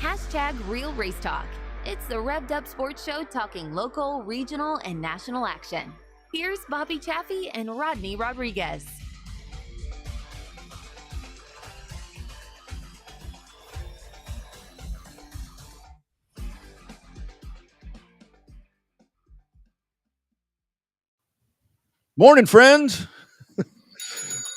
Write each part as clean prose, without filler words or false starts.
#RealRaceTalk. It's the Revved Up Sports Show talking local, regional, and national action. Here's Bobby Chaffee and Rodney Rodriguez. Morning, friends.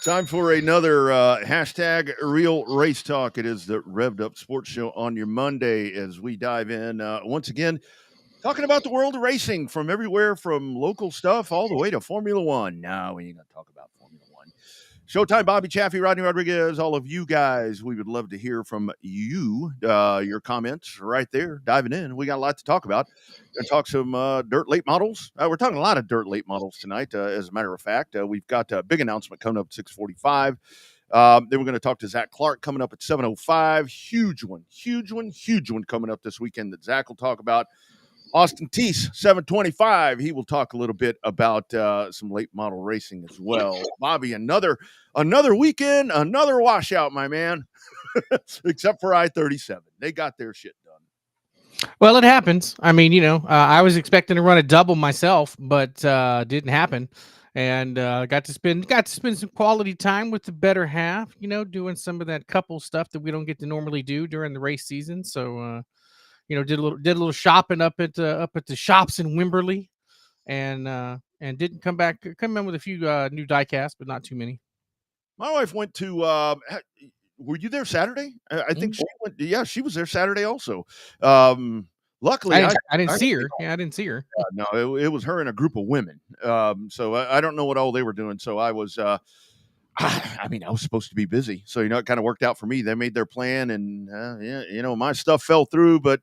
Time for another #RealRaceTalk. It is the Revved Up Sports Show on your Monday as we dive in once again, talking about the world of racing from everywhere, from local stuff all the way to Formula One. No, we ain't going to talk about Formula One. Showtime, Bobby Chaffee, Rodney Rodriguez, all of you guys. We would love to hear from you, your comments right there. Diving in. We got a lot to talk about. Going to talk some dirt late models. We're talking a lot of dirt late models tonight, as a matter of fact. We've got a big announcement coming up at 6:45. Then we're going to talk to Zach Clark coming up at 7:05. Huge one coming up this weekend that Zach will talk about. Austin Theiss, 7:25. He will talk a little bit about some late model racing as well. Bobby, another weekend, another washout, my man. Except for I-37. They got their shit done. Well, it happens. I mean, I was expecting to run a double myself, but didn't happen. And got to spend some quality time with the better half, doing some of that couple stuff that we don't get to normally do during the race season. So did a little shopping up at the shops in Wimberley, and didn't come in with a few new die-casts, but not too many. My wife went to were you there Saturday? I think she went. Yeah, she was there Saturday also. Luckily, I didn't see her. Yeah, I didn't see her. No, it was her and a group of women. So I don't know what all they were doing. So I was, I was supposed to be busy. So, it kind of worked out for me. They made their plan and, my stuff fell through, but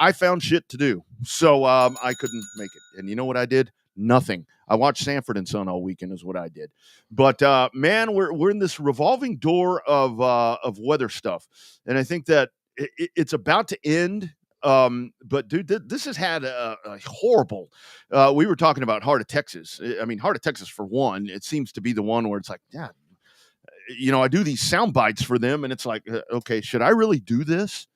I found shit to do. So I couldn't make it. And you know what I did? Nothing. I watched Sanford and Son all weekend is what I did. But man, we're in this revolving door of weather stuff, and I think that it's about to end. But dude, this has had a horrible. We were talking about Heart of Texas. I mean, Heart of Texas for one. It seems to be the one where it's like, yeah, I do these sound bites for them, and it's like, okay, should I really do this?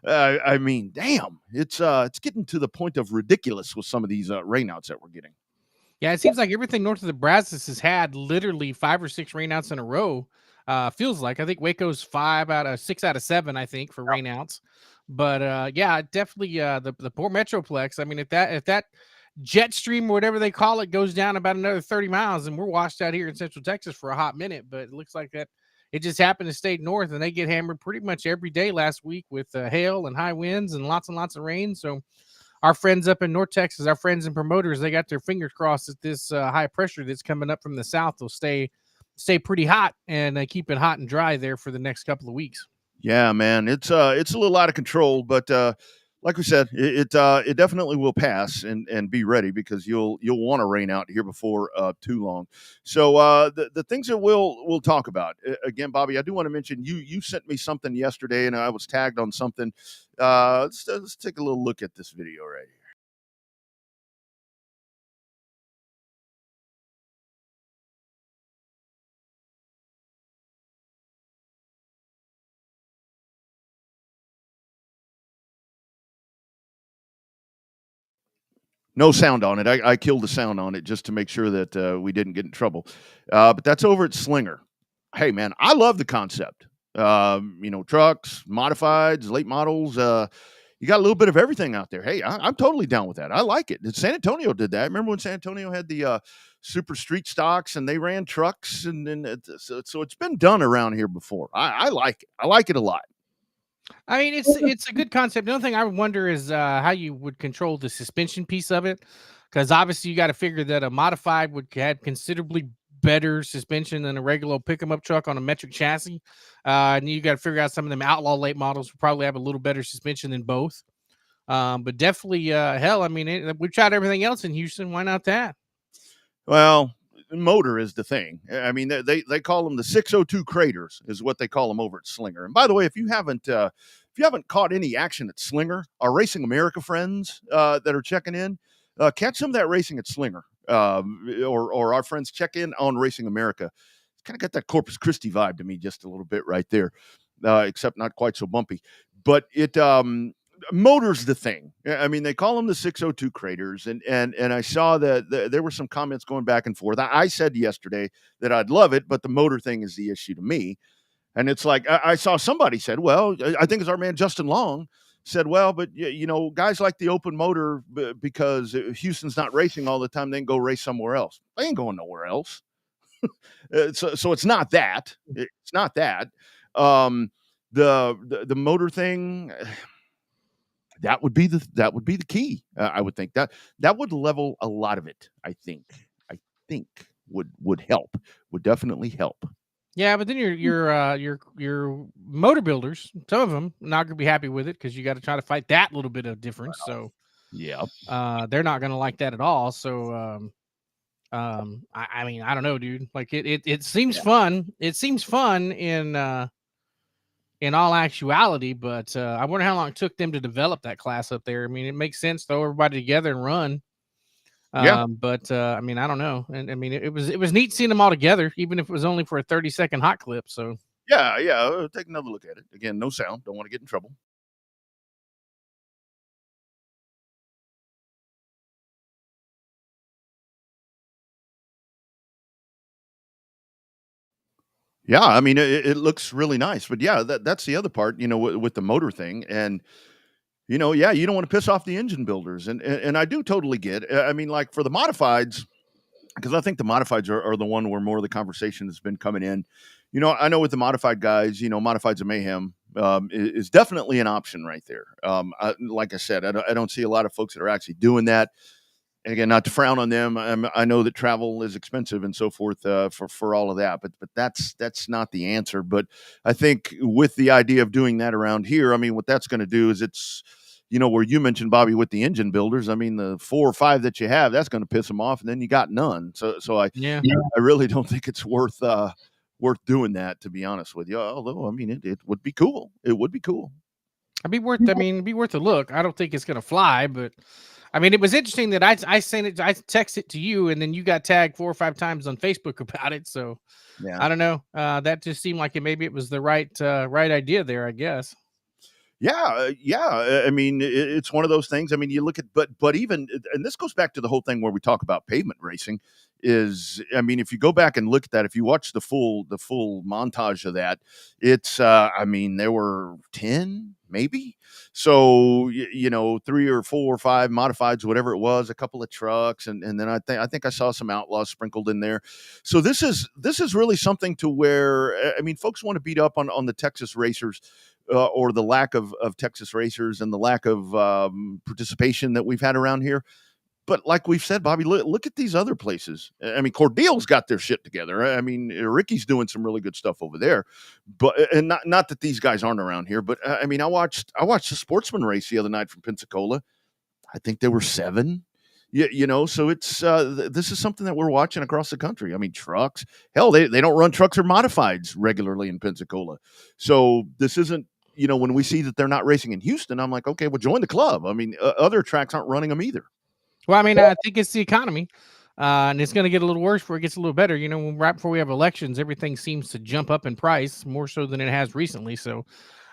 I mean, damn, it's getting to the point of ridiculous with some of these rainouts that we're getting. Yeah, it seems like everything north of the Brazos has had literally 5 or 6 rainouts in a row. Feels like I think Waco's 6 out of 7, I think, for rainouts. But yeah, definitely the poor Metroplex. I mean, if that jet stream or whatever they call it goes down about another 30 miles, and we're washed out here in Central Texas for a hot minute, but it looks like that. It just happened to stay north, and they get hammered pretty much every day last week with hail and high winds and lots of rain. So our friends up in North Texas, our friends and promoters, they got their fingers crossed that this high pressure that's coming up from the south will stay pretty hot and keep it hot and dry there for the next couple of weeks. Yeah, man, it's a little out of control, but like we said, it definitely will pass and be ready because you'll want to rain out here before too long. So the things that we'll talk about again, Bobby, I do want to mention you sent me something yesterday, and I was tagged on something. Let's take a little look at this video right here. No sound on it. I killed the sound on it just to make sure that we didn't get in trouble. But that's over at Slinger. Hey, man, I love the concept. Trucks, modifieds, late models. You got a little bit of everything out there. Hey, I'm totally down with that. I like it. San Antonio did that. Remember when San Antonio had the super street stocks and they ran trucks? So it's been done around here before. I like it. I like it a lot. I mean, it's a good concept. The only thing I would wonder is how you would control the suspension piece of it, because obviously you got to figure that a modified would have considerably better suspension than a regular pick-em-up truck on a metric chassis. And you got to figure out some of them outlaw late models will probably have a little better suspension than both. But definitely, hell, I mean, we've tried everything else in Houston. Why not that? Well, motor is the thing. I mean, they call them the 602 craters is what they call them over at Slinger. And by the way, if you haven't caught any action at Slinger, our Racing America friends that are checking in, catch some of that racing at Slinger, or our friends check in on Racing America. It's kind of got that Corpus Christi vibe to me just a little bit right there, except not quite so bumpy. but it motor's the thing. I mean, they call them the 602 craters, and I saw that there were some comments going back and forth. I said yesterday that I'd love it, but the motor thing is the issue to me. And it's like I saw somebody said, well, I think it's our man Justin Long said, well, but guys like the open motor because Houston's not racing all the time, then go race somewhere else. They ain't going nowhere else. So it's not that. It's not that. The motor thing. That would be the key. I would think that would level a lot of it. I think would help. Would definitely help. Yeah, but then your motor builders, some of them not gonna be happy with it because you got to try to fight that little bit of difference. So yeah, they're not gonna like that at all. So I mean, I don't know, dude. Like it seems fun. It seems fun in all actuality, but I wonder how long it took them to develop that class up there. I mean, it makes sense to throw everybody together and run. But I mean, I don't know. And I mean, it was neat seeing them all together, even if it was only for a 30-second hot clip. So yeah. Take another look at it. Again, no sound. Don't want to get in trouble. Yeah, I mean, it looks really nice, but yeah, that's the other part, with the motor thing, and yeah, you don't want to piss off the engine builders, and I do totally get. I mean, like for the modifieds, because I think the modifieds are the one where more of the conversation has been coming in. I know with the modified guys, modifieds of mayhem is definitely an option right there. Like I said, I don't see a lot of folks that are actually doing that. And again, not to frown on them. I know that travel is expensive and so forth for all of that, but that's not the answer. But I think with the idea of doing that around here, I mean, what that's going to do is it's, where you mentioned, Bobby, with the engine builders. I mean, the 4 or 5 that you have, that's going to piss them off, and then you got none. So I really don't think it's worth doing that, to be honest with you. Although, I mean, it would be cool. It would be cool. It'd be worth a look. I don't think it's going to fly, but I mean, it was interesting that I sent it, I texted it to you, and then you got tagged 4 or 5 times on Facebook about it. So yeah, I don't know. That just seemed like maybe it was the right idea there, I guess. Yeah. I mean, it's one of those things. I mean, you look at, but even, and this goes back to the whole thing where we talk about pavement racing. I mean, if you go back and look at that, if you watch the full montage of that, it's, I mean, there were 10 maybe. So 3 or 4 or 5 modifieds, whatever it was, a couple of trucks, and then I think I saw some outlaws sprinkled in there. So this is really something to where, I mean, folks want to beat up on the Texas racers. Or the lack of Texas racers and the lack of participation that we've had around here. But like we've said, Bobby, look at these other places. I mean, Cordille's got their shit together. I mean, Ricky's doing some really good stuff over there. But and not that these guys aren't around here, but I mean, I watched the Sportsman race the other night from Pensacola. I think there were 7. So it's this is something that we're watching across the country. I mean, trucks. Hell, they don't run trucks or modifieds regularly in Pensacola. So this isn't. When we see that they're not racing in Houston, I'm like, okay, well, join the club. I mean, other tracks aren't running them either. Well, I mean, I think it's the economy, and it's going to get a little worse before it gets a little better. Right before we have elections, everything seems to jump up in price more so than it has recently. So,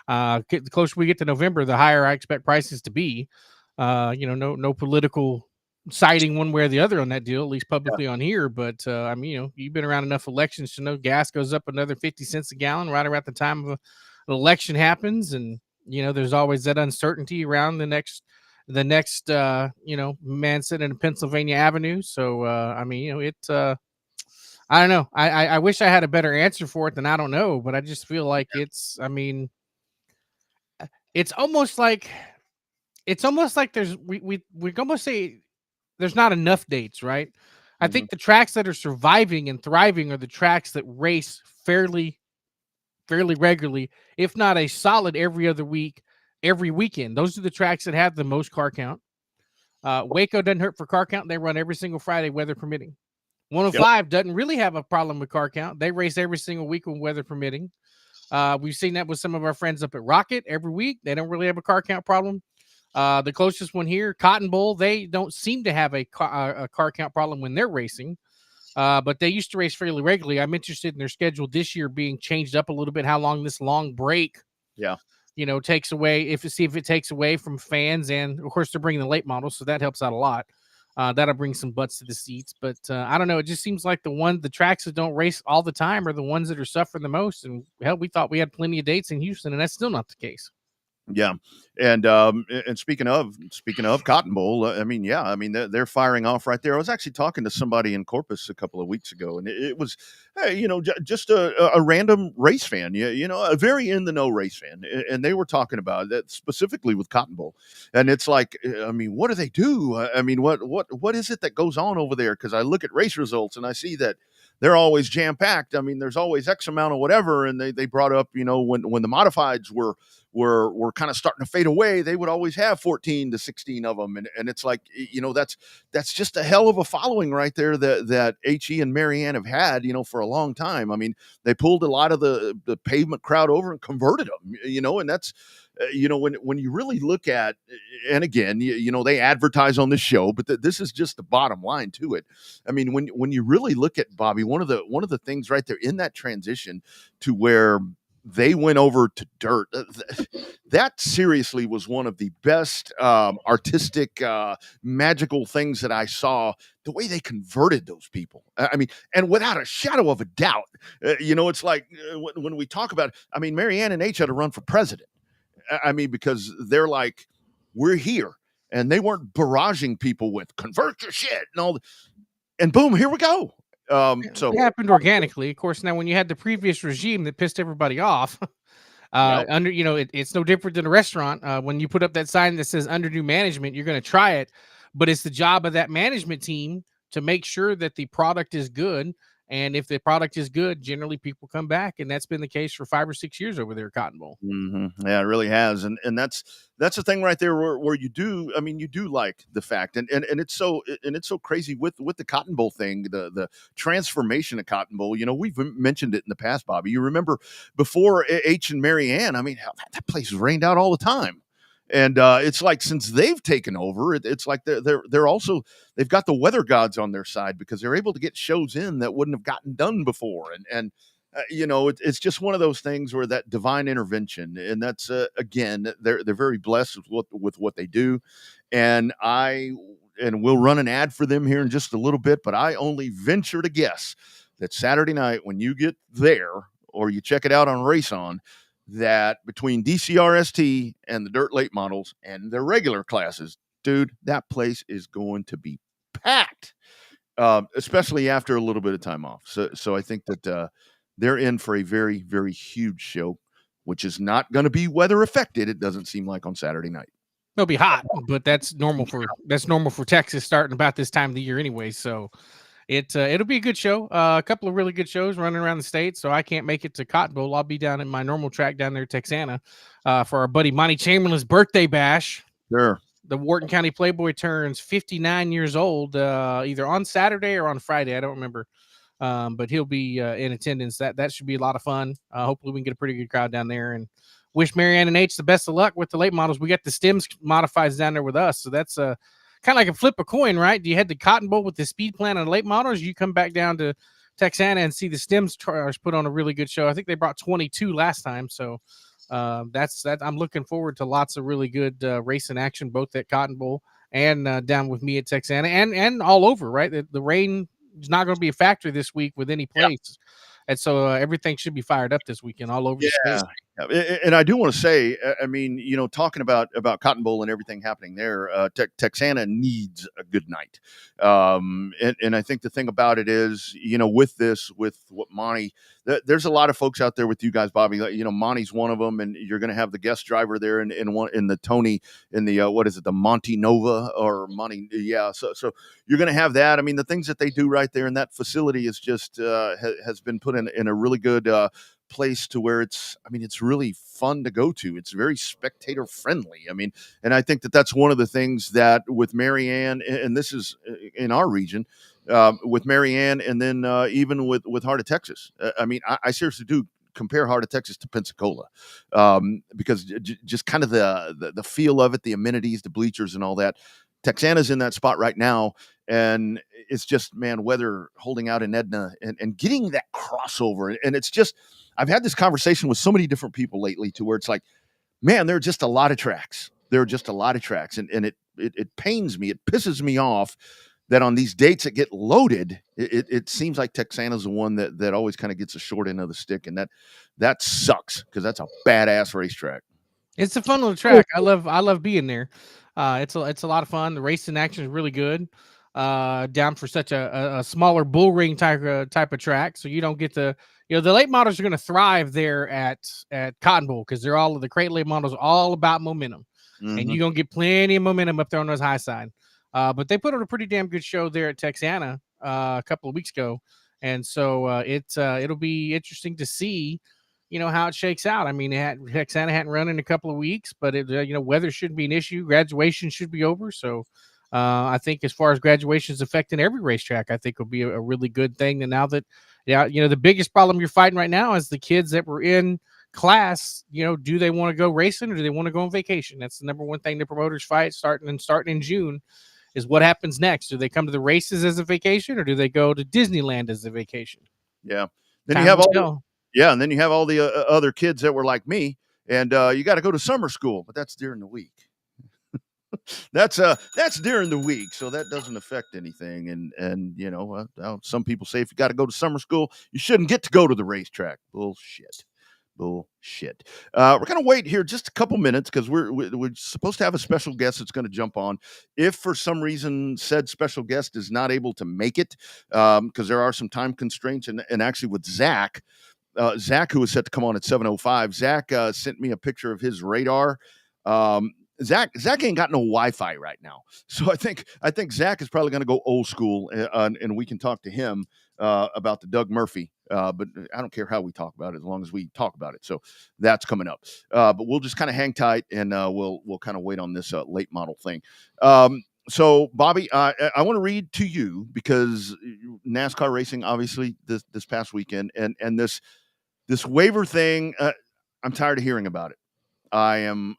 the closer we get to November, the higher I expect prices to be. No political siding one way or the other on that deal, at least publicly on here. But I mean, you've been around enough elections to know gas goes up another 50 cents a gallon right around the time of an election happens, and there's always that uncertainty around the next man sitting in Pennsylvania Avenue. So I mean, I don't know. I wish I had a better answer for it than I don't know, but I just feel like it's almost like there's we can almost say there's not enough dates, right? I think the tracks that are surviving and thriving are the tracks that race fairly regularly, if not a solid every other week, every weekend. Those are the tracks that have the most car count. Waco doesn't hurt for car count. They run every single Friday, weather permitting. 105 doesn't really have a problem with car count. They race every single week when weather permitting. We've seen that with some of our friends up at Rocket every week. They don't really have a car count problem. The closest one here, Cotton Bowl, they don't seem to have a car count problem when they're racing. But they used to race fairly regularly. I'm interested in their schedule this year being changed up a little bit, how long this long break takes away if it takes away from fans, and of course they're bringing the late models, so that helps out a lot. That'll bring some butts to the seats, but I don't know. It just seems like the tracks that don't race all the time are the ones that are suffering the most. And hell, we thought we had plenty of dates in Houston, and that's still not the case. Yeah, and speaking of Cotton Bowl, they're firing off right there. I was actually talking to somebody in Corpus a couple of weeks ago, and it was, hey, just a random race fan, a very in the know race fan, and they were talking about that specifically with Cotton Bowl, and it's like, what do they do? What is it that goes on over there? Because I look at race results and I see that they're always jam packed. I mean, there's always X amount of whatever, and they brought up, when the modifieds were kind of starting to fade away, they would always have 14 to 16 of them. And it's like, that's just a hell of a following right there that HE and Marianne have had, for a long time. I mean, they pulled a lot of the pavement crowd over and converted them, and that's, when you really look at, and again, they advertise on this show, but this is just the bottom line to it. I mean, when you really look at Bobby, one of the things right there in that transition to where they went over to dirt, that seriously was one of the best artistic, magical things that I saw. The way they converted those people, I mean, and without a shadow of a doubt, it's like when we talk about, Marianne and H had to run for president. I mean, because they're like, we're here, and they weren't barraging people with convert your shit and all, and boom, here we go. So it happened organically, of course. Now, when you had the previous regime that pissed everybody off, it's no different than a restaurant. When you put up that sign that says under new management, you're going to try it, but it's the job of that management team to make sure that the product is good. And if the product is good, generally people come back, and that's been the case for 5 or 6 years over there at Cotton Bowl. Mm-hmm. Yeah, it really has, and that's the thing right there where you do. I mean, you do like the fact, and it's so crazy with the Cotton Bowl thing, the transformation of Cotton Bowl. We've mentioned it in the past, Bobby. You remember before H and Marianne? I mean, that place rained out all the time. And it's like since they've taken over, it's like they're also, they've got the weather gods on their side because they're able to get shows in that wouldn't have gotten done before. And it's just one of those things where that divine intervention, and that's again, they're very blessed with what they do. And we'll run an ad for them here in just a little bit, but I only venture to guess that Saturday night when you get there or you check it out on Race On, that between DCRST and the dirt late models and their regular classes, dude, that place is going to be packed, especially after a little bit of time off. So I think that they're in for a very, very huge show, which is not going to be weather affected. It doesn't seem like on Saturday night. It'll be hot, but that's normal for Texas starting about this time of the year anyway. So it'll be a good show. A couple of really good shows running around the state. So I can't make it to Cotton Bowl. I'll be down at my normal track down there, Texana, for our buddy Monty Chamberlain's birthday bash. Sure. The Wharton County Playboy turns 59 years old, either on Saturday or on Friday. I don't remember. But he'll be in attendance. That should be a lot of fun. Hopefully we can get a pretty good crowd down there, and wish Marianne and H the best of luck with the late models. We got the Stems modifieds down there with us. So that's kind of like a flip a coin, right? Do you head to Cotton Bowl with the speed plan and late models? You come back down to Texana and see the Stems put on a really good show. I think they brought 22 last time. So that's that. I'm looking forward to lots of really good racing action, both at Cotton Bowl and down with me at Texana and all over, right? The rain is not going to be a factor this week with any place. Yeah. And so everything should be fired up this weekend all over the state. And I do want to say, I mean, talking about Cotton Bowl and everything happening there, Texana needs a good night. And I think the thing about it is, with what Monty, there's a lot of folks out there with you guys, Bobby. Monty's one of them, and you're going to have the guest driver there in the Tony, in the what is it, the Monty Nova or Monty? Yeah, so you're going to have that. I mean, the things that they do right there in that facility is just has been put in a really good place to where it's really fun to go to. It's very spectator friendly. I mean, and I think that's one of the things that with Marianne, and this is in our region, with Marianne, and then even with Heart of Texas. I mean, I seriously do compare Heart of Texas to Pensacola, because just kind of the feel of it, the amenities, the bleachers, and all that. Texana's in that spot right now, and it's just, man, weather holding out in Edna and getting that crossover. And it's just, I've had this conversation with so many different people lately to where it's like, man, there are just a lot of tracks. And it pains me. It pisses me off that on these dates that get loaded, it seems like Texana's the one that always kind of gets a short end of the stick, and that sucks because that's a badass racetrack. It's a fun little track. I love being there. It's a lot of fun. The racing action is really good. Down for such a smaller bull ring type of track, so you don't get the the late models are going to thrive there at Cotton Bowl because they're all of the crate late models all about momentum, and you're gonna get plenty of momentum up there on those high side. But they put on a pretty damn good show there at Texana a couple of weeks ago, and so it'll be interesting to see how it shakes out. I mean, Texana hadn't run in a couple of weeks, but weather shouldn't be an issue. Graduation should be over, so. I think as far as graduation is affecting every racetrack, I think will be a really good thing. And now that, the biggest problem you're fighting right now is the kids that were in class, do they want to go racing or do they want to go on vacation? That's the number one thing the promoters fight starting in June is what happens next. Do they come to the races as a vacation or do they go to Disneyland as a vacation? Yeah. Then you have and then you have all the other kids that were like me and you got to go to summer school, but that's during the week. That's during the week, so that doesn't affect anything. And some people say if you got to go to summer school, you shouldn't get to go to the racetrack. Bullshit. We're gonna wait here just a couple minutes because we're supposed to have a special guest that's going to jump on. If for some reason said special guest is not able to make it, because there are some time constraints, and actually with Zach, who was set to come on at 7:05, Zach sent me a picture of his radar. Zach ain't got no Wi-Fi right now, so I think Zach is probably going to go old school, and we can talk to him about the Doug Murphy. But I don't care how we talk about it as long as we talk about it. So that's coming up. But we'll just kind of hang tight, and we'll kind of wait on this late model thing. So Bobby, I want to read to you because NASCAR racing, obviously this past weekend, and this waiver thing, I'm tired of hearing about it. I am.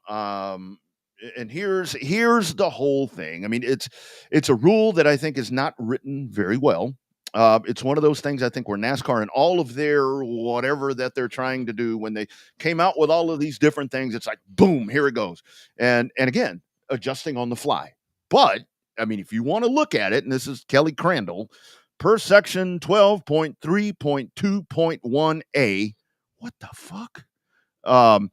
And here's the whole thing. I mean, it's a rule that I think is not written very well. It's one of those things I think where NASCAR and all of their whatever that they're trying to do when they came out with all of these different things, it's like, boom, here it goes. And again, adjusting on the fly. But I mean, if you want to look at it, and this is Kelly Crandall, per section 12.3.2.1a, what the fuck? NASCAR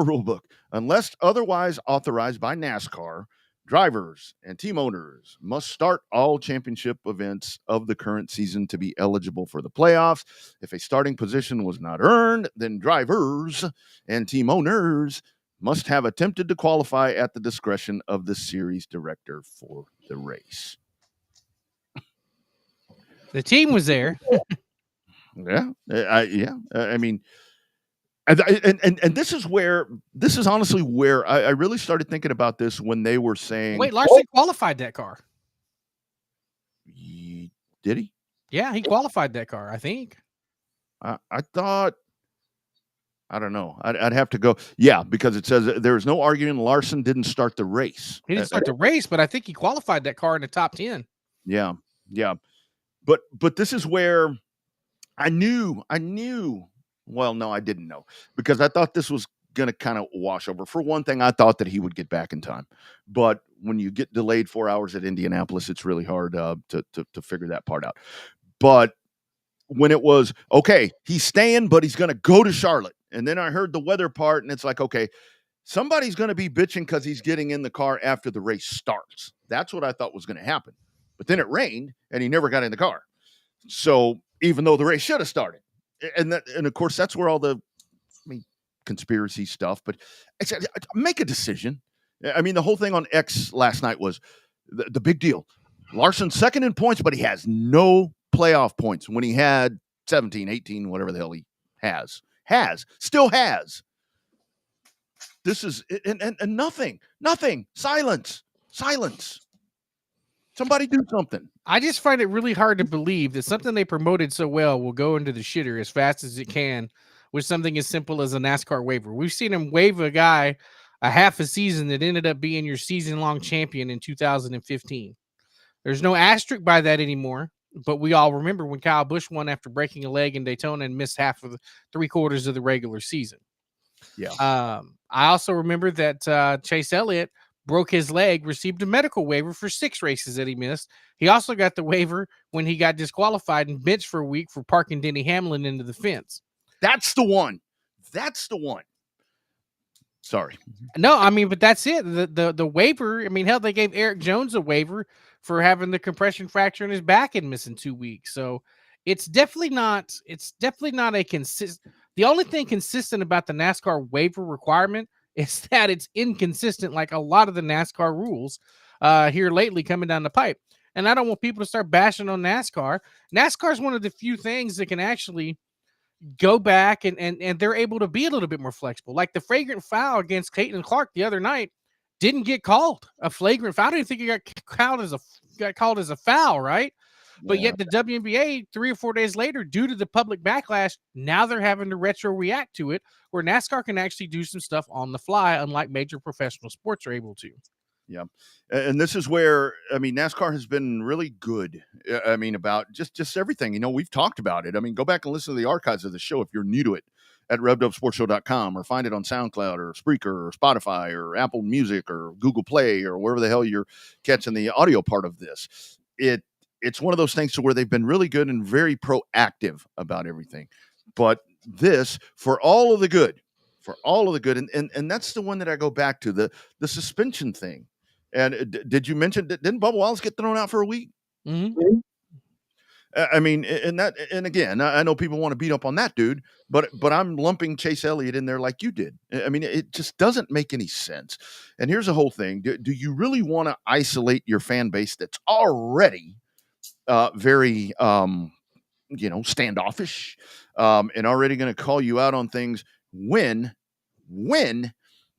rulebook. Unless otherwise authorized by NASCAR, drivers and team owners must start all championship events of the current season to be eligible for the playoffs. If a starting position was not earned, then drivers and team owners must have attempted to qualify at the discretion of the series director for the race. The team was there. I mean, and this is honestly where I really started thinking about this when they were saying, wait, Larson qualified that car. Did he? Yeah, he qualified that car, I think. I thought, I don't know. I'd have to go. Yeah, because it says there's no arguing Larson didn't start the race. He didn't start the race, but I think he qualified that car in the top 10. Yeah. But this is where I knew. Well, no, I didn't know because I thought this was going to kind of wash over. For one thing, I thought that he would get back in time. But when you get delayed 4 hours at Indianapolis, it's really hard to figure that part out. But when it was, okay, he's staying, but he's going to go to Charlotte. And then I heard the weather part, and it's like, okay, somebody's going to be bitching because he's getting in the car after the race starts. That's what I thought was going to happen. But then it rained, and he never got in the car. So even though the race should have started. And of course, that's where all the conspiracy stuff. But make a decision. I mean, the whole thing on X last night was the big deal. Larson's second in points, but he has no playoff points when he had 17, 18, whatever the hell he still has. This is and nothing. Silence. Somebody do something. I just find it really hard to believe that something they promoted so well will go into the shitter as fast as it can with something as simple as a NASCAR waiver. We've seen him waive a guy a half a season that ended up being your season-long champion in 2015. There's no asterisk by that anymore, but we all remember when Kyle Busch won after breaking a leg in Daytona and missed half of 3/4 of the regular season. Yeah. I also remember that Chase Elliott broke his leg, received a medical waiver for 6 races that he missed. He also got the waiver when he got disqualified and benched for a week for parking Denny Hamlin into the fence. That's the one. Sorry. No, I mean, but that's it. The waiver. I mean, hell, they gave Eric Jones a waiver for having the compression fracture in his back and missing 2 weeks. So it's definitely not. It's definitely not a consistent. The only thing consistent about the NASCAR waiver requirement is that it's inconsistent, like a lot of the NASCAR rules here lately coming down the pipe. And I don't want people to start bashing on NASCAR. NASCAR is one of the few things that can actually go back and they're able to be a little bit more flexible. Like the flagrant foul against Clayton Clark the other night didn't get called a flagrant foul. I didn't think it got called as a foul, right? Yeah. But yet the WNBA 3 or 4 days later, due to the public backlash, now they're having to retro react to it, where NASCAR can actually do some stuff on the fly, unlike major professional sports are able to. Yeah. And this is where, I mean, NASCAR has been really good. I mean, about just everything, we've talked about it. I mean, go back and listen to the archives of the show if you're new to it at RevvedUpSportsShow.com, or find it on SoundCloud or Spreaker or Spotify or Apple Music or Google Play or wherever the hell you're catching the audio part of this. It's one of those things to where they've been really good and very proactive about everything. But this, for all of the good, and that's the one that I go back to, the suspension thing. And did you mention that didn't Bubba Wallace get thrown out for a week? Mm-hmm. I mean, and again, I know people want to beat up on that dude, but I'm lumping Chase Elliott in there like you did. I mean, it just doesn't make any sense. And here's the whole thing: do you really want to isolate your fan base that's already very standoffish and already going to call you out on things when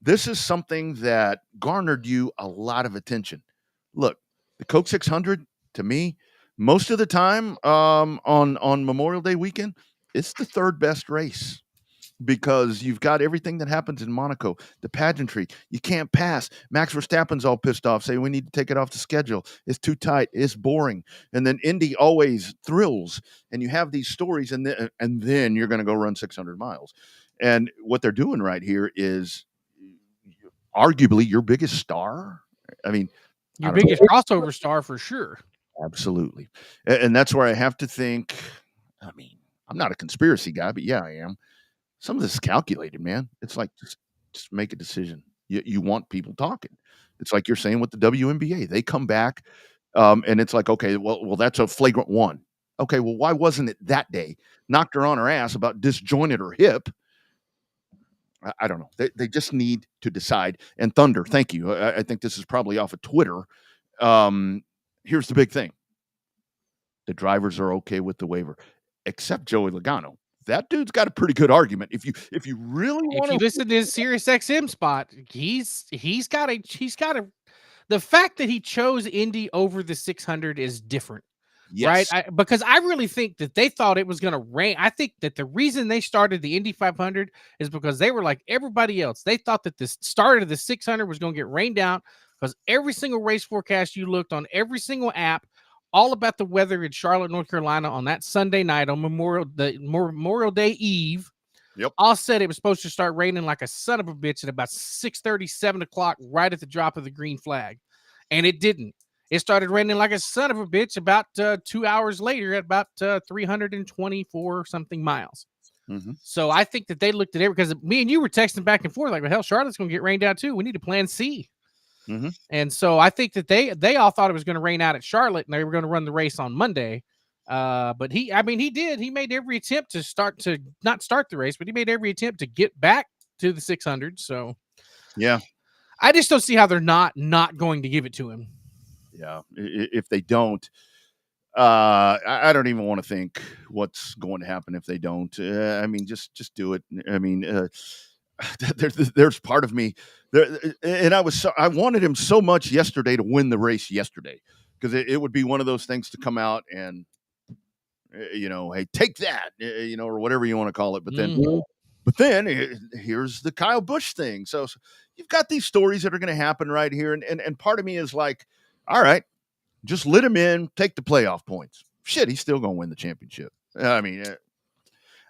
this is something that garnered you a lot of attention? Look, the Coke 600, to me, most of the time on Memorial Day weekend, it's the third best race, because you've got everything that happens in Monaco, the pageantry. You can't pass. Max Verstappen's all pissed off, saying we need to take it off the schedule. It's too tight. It's boring. And then Indy always thrills, and you have these stories, and then you're going to go run 600 miles. And what they're doing right here is arguably your biggest star. I mean, your biggest crossover star for sure. Absolutely. And that's where I have to think, I mean, I'm not a conspiracy guy, but yeah, I am. Some of this is calculated, man. It's like, just make a decision. You want people talking. It's like you're saying with the WNBA. They come back, and it's like, okay, well, that's a flagrant one. Okay, well, why wasn't it that day? Knocked her on her ass about disjointed her hip. I don't know. They just need to decide. And Thunder, thank you. I think this is probably off of Twitter. Here's the big thing. The drivers are okay with the waiver, except Joey Logano. That dude's got a pretty good argument. If you really want to listen to his Sirius XM spot, he's got a the fact that he chose Indy over the 600 is different. Yes. Right? Because I really think that they thought it was going to rain. I think that the reason they started the Indy 500 is because they were like everybody else. They thought that the start of the 600 was going to get rained out, because every single race forecast you looked on, every single app, all about the weather in Charlotte, North Carolina on that Sunday night on Memorial Day Eve. Yep. All said it was supposed to start raining like a son of a bitch at about 6:30, 7 o'clock, right at the drop of the green flag. And it didn't. It started raining like a son of a bitch about 2 hours later at about 324 something miles. Mm-hmm. So I think that they looked at it, because me and you were texting back and forth like, well, hell, Charlotte's going to get rained out too. We need a plan C. Mm-hmm. And so I think that they all thought it was going to rain out at Charlotte, and they were going to run the race on Monday. But he did. He made every attempt to not start the race, but he made every attempt to get back to the 600. So yeah, I just don't see how they're not going to give it to him. Yeah, if they don't, I don't even want to think what's going to happen if they don't. I mean, just do it. I mean, there's part of me there, and I wanted him so much yesterday to win the race yesterday, because it would be one of those things to come out and hey, take that, or whatever you want to call it. But then here's the Kyle Busch thing. So you've got these stories that are going to happen right here, and part of me is like, all right, just let him in, take the playoff points. Shit, he's still going to win the championship. I mean,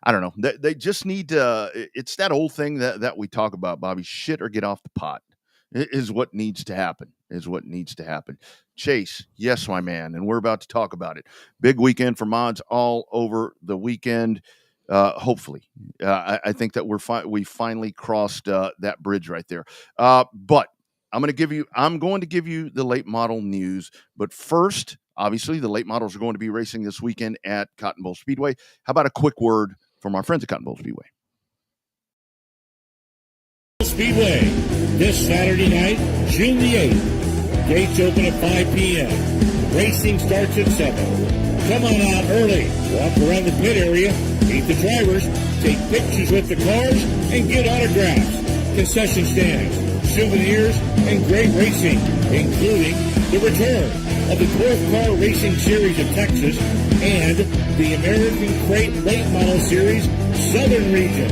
I don't know. They just need to. It's that old thing that we talk about, Bobby. Shit or get off the pot is what needs to happen. Is what needs to happen. Chase, yes, my man, and we're about to talk about it. Big weekend for mods all over the weekend. Hopefully, I think that we finally crossed that bridge right there. But I'm going to give you the late model news. But first, obviously, the late models are going to be racing this weekend at Cotton Bowl Speedway. How about a quick word from our friends at Cotton Bowl Speedway? Speedway this Saturday night, June the 8th. Gates open at 5 p.m. Racing starts at 7. Come on out early. Walk around the pit area, meet the drivers, take pictures with the cars, and get autographs. Concession stands, souvenirs, and great racing, including the return of the 12th Car Racing Series of Texas and the American Crate Late Model Series Southern Region.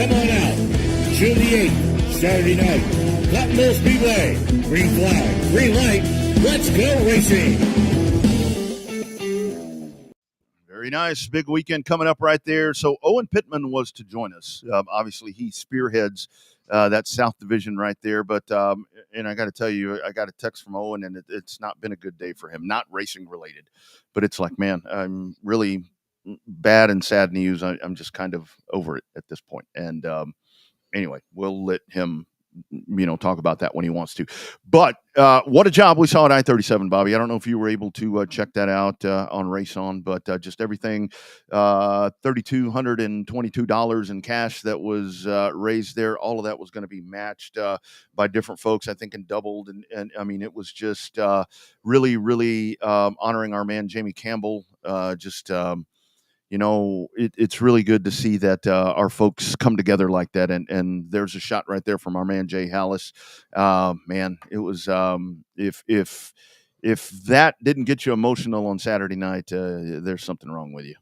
Come on out. June the 8th, Saturday night. Cotton Bowl Speedway. Green flag, green light. Let's go racing. Very nice. Big weekend coming up right there. So Owen Pittman was to join us. Obviously, he spearheads that South Division right there. But and I got to tell you, I got a text from Owen, and it's not been a good day for him. Not racing related, but it's like, man, I'm really bad and sad news. I'm just kind of over it at this point. And anyway, we'll let him, talk about that when he wants to. But what a job we saw at I-37, Bobby. I don't know if you were able to check that out on Race On, but just everything, $3,222 in cash that was raised there. All of that was going to be matched by different folks, I think, and doubled. And I mean, it was just really, really honoring our man, Jamie Campbell. It's really good to see that our folks come together like that. And there's a shot right there from our man, Jay Hallis. Man, it was, if that didn't get you emotional on Saturday night, there's something wrong with you.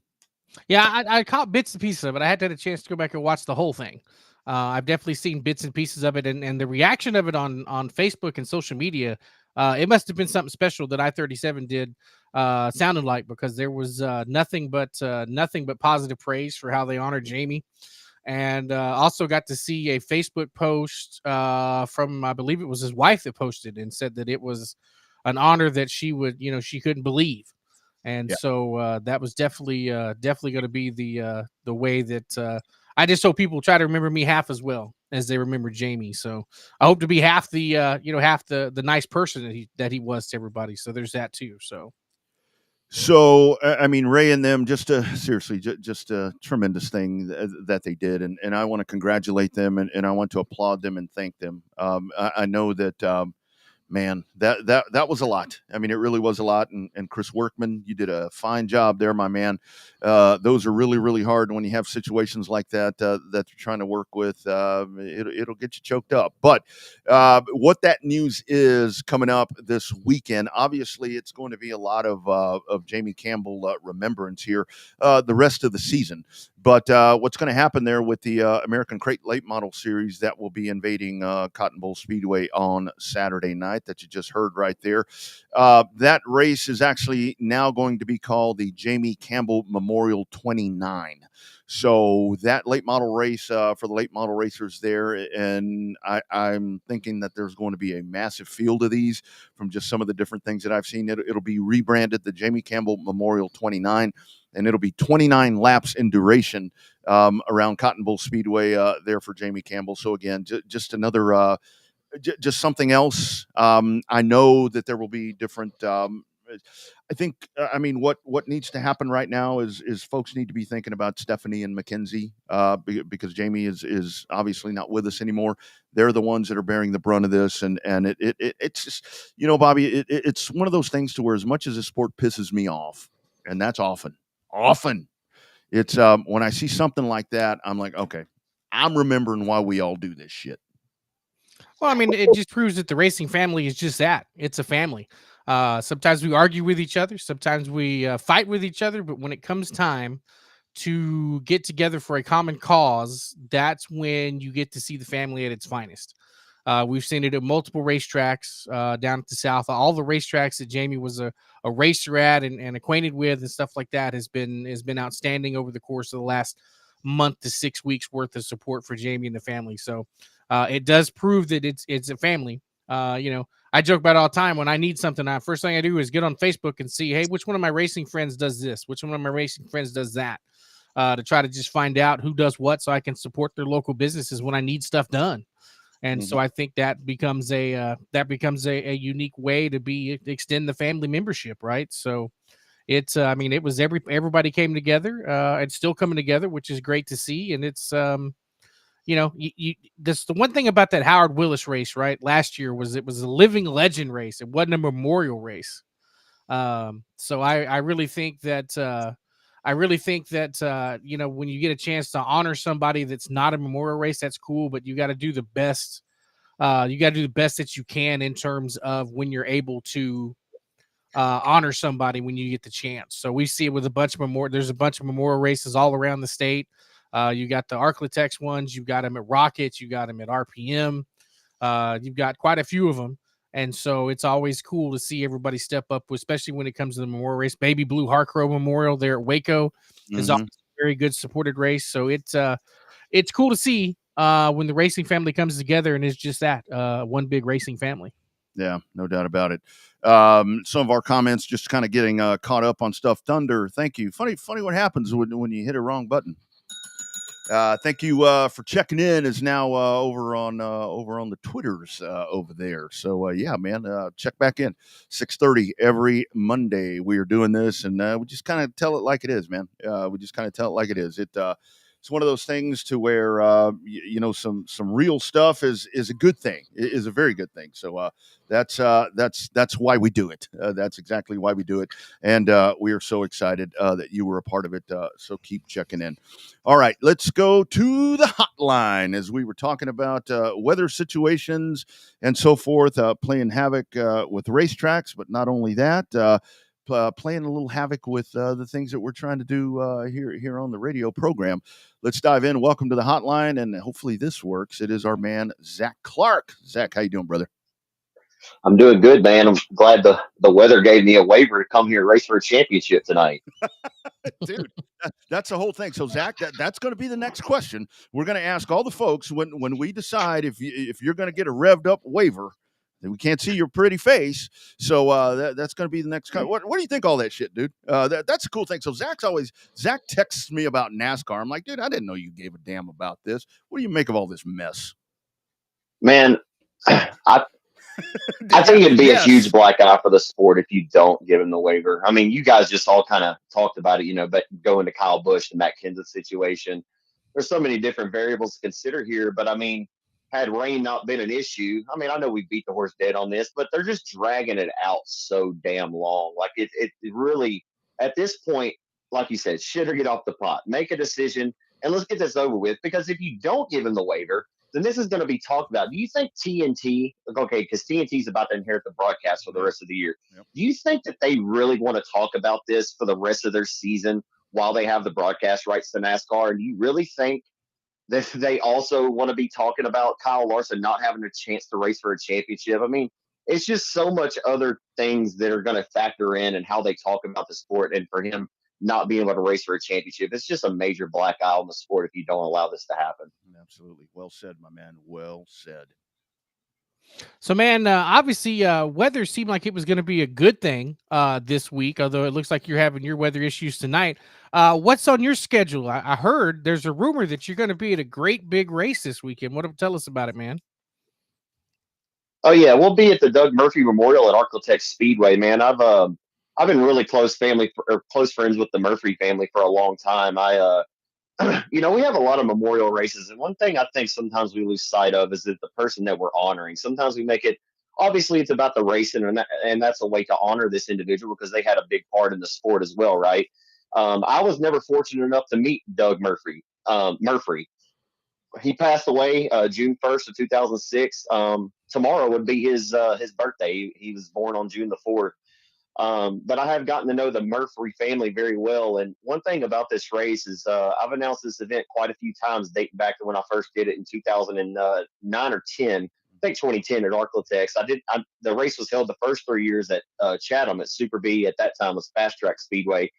Yeah, I caught bits and pieces of it. I had to have a chance to go back and watch the whole thing. I've definitely seen bits and pieces of it, and the reaction of it on Facebook and social media. It must have been something special that I-37 did, sounded like, because there was nothing but positive praise for how they honored Jamie. And also got to see a Facebook post from, I believe it was his wife that posted and said that it was an honor that she couldn't believe. And so that was definitely going to be the way that I just hope people try to remember me half as well as they remember Jamie. So I hope to be half the nice person that he was to everybody. So there's that too. So, I mean, Ray and them, just a tremendous thing that they did. And I want to congratulate them, and I want to applaud them and thank them. I know that, man, that was a lot. I mean, it really was a lot. And Chris Workman, you did a fine job there, my man. Those are really, really hard when you have situations like that that you're trying to work with. It'll get you choked up. But what that news is coming up this weekend, obviously, it's going to be a lot of Jamie Campbell remembrance here the rest of the season. But what's going to happen there with the American Crate Late Model Series that will be invading Cotton Bowl Speedway on Saturday night that you just heard right there. That race is actually now going to be called the Jamie Campbell Memorial 29. So that late model race for the late model racers there, and I'm thinking that there's going to be a massive field of these from just some of the different things that I've seen. It'll be rebranded the Jamie Campbell Memorial 29. And it'll be 29 laps in duration around Cotton Bowl Speedway there for Jamie Campbell. So again, just another, just something else. I know that there will be different. I think, I mean, what needs to happen right now is folks need to be thinking about Stephanie and Mackenzie because Jamie is obviously not with us anymore. They're the ones that are bearing the brunt of this, and it's just, Bobby, it's one of those things to where as much as the sport pisses me off, and that's often. It's when I see something like that, I'm like, okay, I'm remembering why we all do this shit. Well, I mean, it just proves that the racing family is just that. It's a family. Sometimes we argue with each other. Sometimes we fight with each other. But when it comes time to get together for a common cause, that's when you get to see the family at its finest. We've seen it at multiple racetracks down at the South. All the racetracks that Jamie was a racer at and acquainted with and stuff like that has been outstanding over the course of the last month to 6 weeks worth of support for Jamie and the family. So it does prove that it's a family. I joke about it all the time. When I need something, first thing I do is get on Facebook and see, hey, which one of my racing friends does this? Which one of my racing friends does that? To try to just find out who does what so I can support their local businesses when I need stuff done. And so I think that becomes a unique way to extend the family membership, right? So it's it was everybody came together and still coming together, which is great to see. And it's this the one thing about that Howard Willis race, right? Last year it was a living legend race. It wasn't a memorial race. So I really think that when you get a chance to honor somebody that's not a memorial race, that's cool, but you got to do the best. You got to do the best that you can in terms of when you're able to honor somebody when you get the chance. So we see it with there's a bunch of memorial races all around the state. You got the Ark-La-Tex ones, you got them at Rockets, you got them at RPM. You've got quite a few of them. And so it's always cool to see everybody step up, especially when it comes to the memorial race. Baby Blue Harcrow Memorial there at Waco is always a very good supported race. So it's cool to see when the racing family comes together and it's just that one big racing family. Yeah, no doubt about it. Some of our comments just kind of getting caught up on stuff. Thunder, thank you. Funny what happens when you hit a wrong button. Thank you for checking in. Is now over on the Twitters over there. So yeah, man, check back in 6:30 every Monday. We are doing this, and we just kind of tell it like it is, man. We just kind of tell it like it is. It's one of those things to where some real stuff is a good thing. It is a very good thing. So that's why we do it. That's exactly why we do it. And we are so excited that you were a part of it. So keep checking in. All right, let's go to the hotline as we were talking about weather situations and so forth, playing havoc with racetracks. But not only that, playing a little havoc with the things that we're trying to do here on the radio program. Let's dive in. Welcome to the hotline, and hopefully this works. It is our man, Zach Clark. Zach, how you doing, brother? I'm doing good, man. I'm glad the weather gave me a waiver to come here and race for a championship tonight. Dude, that's the whole thing. So, Zach, that's going to be the next question. We're going to ask all the folks when we decide if you're going to get a revved up waiver. We can't see your pretty face, so that's going to be the next. What do you think? All that shit, dude. That's a cool thing. So Zach texts me about NASCAR. I'm like, dude, I didn't know you gave a damn about this. What do you make of all this mess? Man, I think it'd be a huge black eye for the sport if you don't give him the waiver. I mean, you guys just all kind of talked about it, but going to Kyle Busch, the Matt Kenseth situation. There's so many different variables to consider here, but I mean, had rain not been an issue, I mean, I know we beat the horse dead on this, but they're just dragging it out so damn long. Like it really, at this point, like you said, shit or get off the pot, make a decision, and let's get this over with. Because if you don't give him the waiver, then this is going to be talked about. Do you think TNT, okay, because TNT is about to inherit the broadcast for the rest of the year. Yep. Do you think that they really want to talk about this for the rest of their season while they have the broadcast rights to NASCAR? And do you really think that they also want to be talking about Kyle Larson not having a chance to race for a championship? I mean, it's just so much other things that are going to factor in and how they talk about the sport. And for him not being able to race for a championship, it's just a major black eye on the sport if you don't allow this to happen. Absolutely. Well said, my man. Well said. So, man, obviously, weather seemed like it was going to be a good thing this week, although it looks like you're having your weather issues tonight. What's on your schedule? I heard there's a rumor that you're going to be at a great big race this weekend. Tell us about it, man? Oh, yeah, we'll be at the Doug Murphy Memorial at Ark-La-Tex Speedway, man. I've been really close friends with the Murphy family for a long time. We have a lot of memorial races, and one thing I think sometimes we lose sight of is that the person that we're honoring. Sometimes we make it, obviously it's about the racing, and that's a way to honor this individual because they had a big part in the sport as well, right? I was never fortunate enough to meet Doug Murphy. He passed away June 1st of 2006. Tomorrow would be his birthday. He was born on June the 4th. But I have gotten to know the Murphrey family very well. And one thing about this race is I've announced this event quite a few times dating back to when I first did it in 2009 or 10. I think 2010 at Ark-La-Tex. The race was held the first 3 years at Chatham at Super B. At that time was Fast Track Speedway.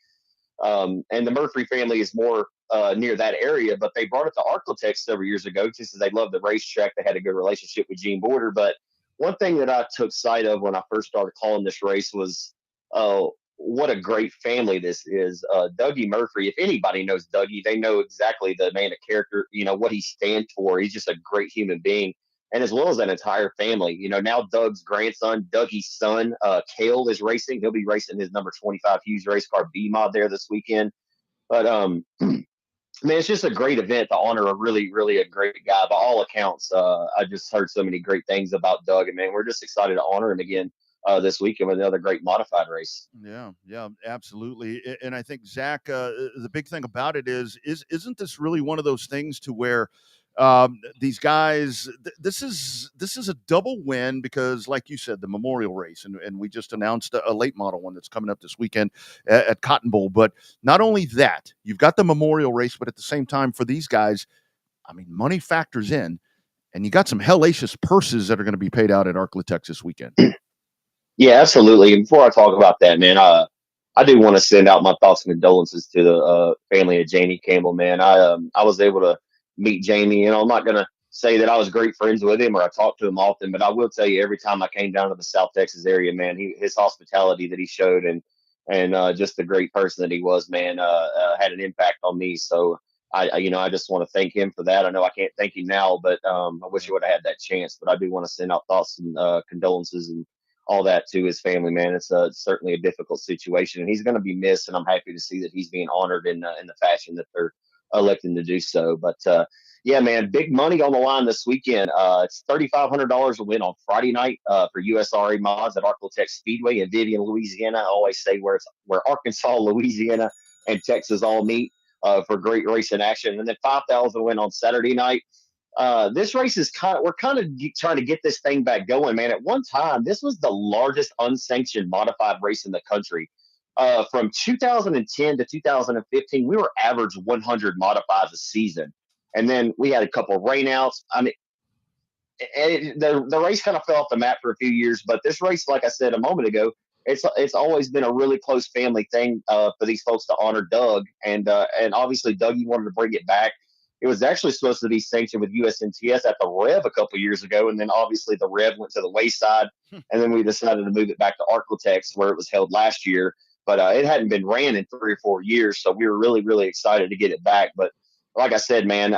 And the Murphrey family is more near that area, but they brought it to Ark-La-Tex several years ago just as they loved the racetrack. They had a good relationship with Gene Border. But one thing that I took sight of when I first started calling this race was what a great family this is. Dougie Murphrey, if anybody knows Dougie, they know exactly the man of character, what he stands for. He's just a great human being. And as well as that entire family, now Doug's grandson, Dougie's son, Cale is racing. He'll be racing his number 25 Hughes race car B mod there this weekend. But man, it's just a great event to honor a really, really a great guy. By all accounts, I just heard so many great things about Doug, and man, we're just excited to honor him again this weekend with another great modified race. Yeah, absolutely. And I think Zach, the big thing about it isn't this really one of those things to where these guys, this is a double win because, like you said, the Memorial race, and we just announced a late model one that's coming up this weekend at Cotton Bowl. But not only that, you've got the Memorial race, but at the same time, for these guys, I mean, money factors in, and you got some hellacious purses that are going to be paid out at Ark-La-Tex this weekend. Yeah, absolutely. And before I talk about that, man, I do want to send out my thoughts and condolences to the family of Jamie Campbell, man. I was able to meet Jamie, I'm not going to say that I was great friends with him or I talked to him often, but I will tell you every time I came down to the South Texas area, man, his hospitality that he showed and just the great person that he was, man, had an impact on me. So I just want to thank him for that. I know I can't thank him now, but I wish I would have had that chance, but I do want to send out thoughts and condolences and all that to his family, man. It's certainly a difficult situation, and he's going to be missed. And I'm happy to see that he's being honored in the fashion that they're electing to do so. But yeah, man, big money on the line this weekend. It's $3,500 a win on Friday night for USRA mods at Ark-La-Tex Speedway in Vivian, Louisiana. I always say where Arkansas, Louisiana, and Texas all meet for great racing action. And then $5,000 win on Saturday night. This race is we're kind of trying to get this thing back going, man. At one time, this was the largest unsanctioned modified race in the country. From 2010 to 2015, we were average 100 modifieds a season. And then we had a couple of rainouts. I mean, the race kind of fell off the map for a few years, but this race, like I said a moment ago, it's always been a really close family thing for these folks to honor Doug. And obviously, Dougie wanted to bring it back. It was actually supposed to be sanctioned with USNTS at the Revved a couple of years ago, and then obviously the Revved went to the wayside, and then we decided to move it back to Ark-La-Tex where it was held last year. But it hadn't been ran in 3 or 4 years, so we were really, really excited to get it back. But like I said, man,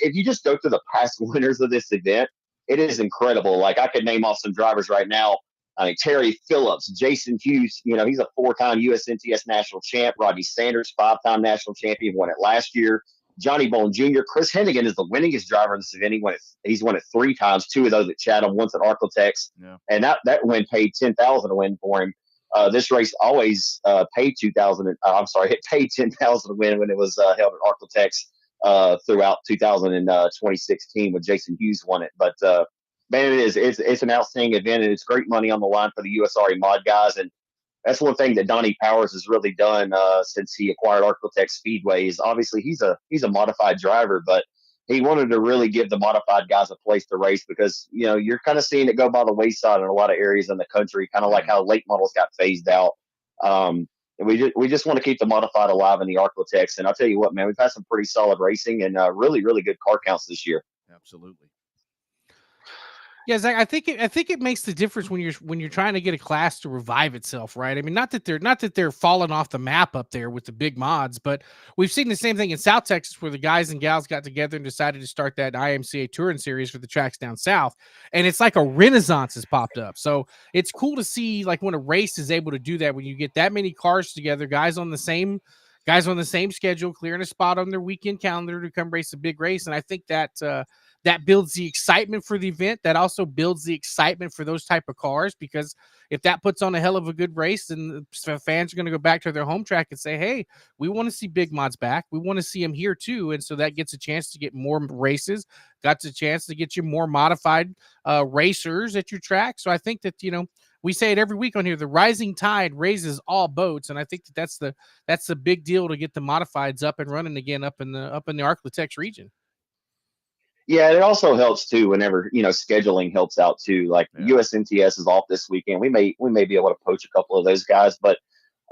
if you just go through the past winners of this event, it is incredible. Like I could name off some drivers right now. I mean, Terry Phillips, Jason Hughes, he's a 4-time USNTS national champ. Rodney Sanders, 5-time national champion, won it last year. Johnny Bone Jr. Chris Hennigan is the winningest driver in this event. He's won it 3 times, 2 of those at Chatham, once at Ark-La-Tex. Yeah. And that win paid $10,000 to win for him. This race always paid $2,000. I'm sorry, it paid $10,000 to win when it was held at Ark-La-Tex throughout 2016 when Jason Hughes won it. But man, it's an outstanding event, and it's great money on the line for the USRA mod guys. And that's one thing that Donnie Powers has really done since he acquired Ark-La-Tex Speedway. Is obviously he's a modified driver, but he wanted to really give the modified guys a place to race because you're kind of seeing it go by the wayside in a lot of areas in the country, kind of like how late models got phased out. And we just want to keep the modified alive in the Ark-La-Tex. And I'll tell you what, man, we've had some pretty solid racing and really, really good car counts this year. Absolutely. Yeah, Zach, I think it makes the difference when you're trying to get a class to revive itself, right? I mean, not that they're falling off the map up there with the big mods, but we've seen the same thing in South Texas where the guys and gals got together and decided to start that IMCA touring series for the tracks down south, and it's like a renaissance has popped up. So it's cool to see like when a race is able to do that, when you get that many cars together, guys on the same schedule, clearing a spot on their weekend calendar to come race a big race, and I think that that builds the excitement for the event. That also builds the excitement for those type of cars, because if that puts on a hell of a good race, then fans are going to go back to their home track and say, hey, we want to see big mods back. We want to see them here too. And so that gets a chance to get more races, got a chance to get you more modified racers at your track. So I think that, we say it every week on here, the rising tide raises all boats. And I think that's the big deal to get the modifieds up and running again up in the Ark-La-Tex region. Yeah, it also helps too whenever scheduling helps out too. Like USNTS is off this weekend. We may be able to poach a couple of those guys, but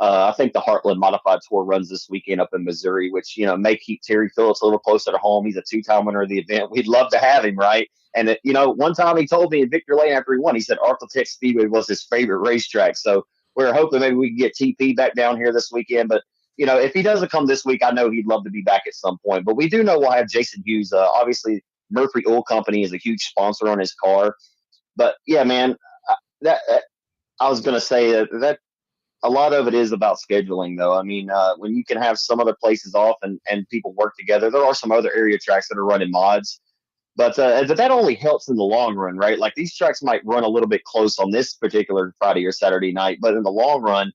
I think the Heartland Modified Tour runs this weekend up in Missouri, which, may keep Terry Phillips a little closer to home. He's a 2-time winner of the event. We'd love to have him, right? And, one time he told me in Victory Lane after he won, he said Ark-La-Tex Speedway was his favorite racetrack. So we're hoping maybe we can get TP back down here this weekend. But, if he doesn't come this week, I know he'd love to be back at some point. But we do know we'll have Jason Hughes. Obviously, Murphrey Oil Company is a huge sponsor on his car. But, yeah, man, that I was going to say that a lot of it is about scheduling, though. I mean, when you can have some other places off and people work together, there are some other area tracks that are running mods. But that only helps in the long run, right? Like these tracks might run a little bit close on this particular Friday or Saturday night, but in the long run,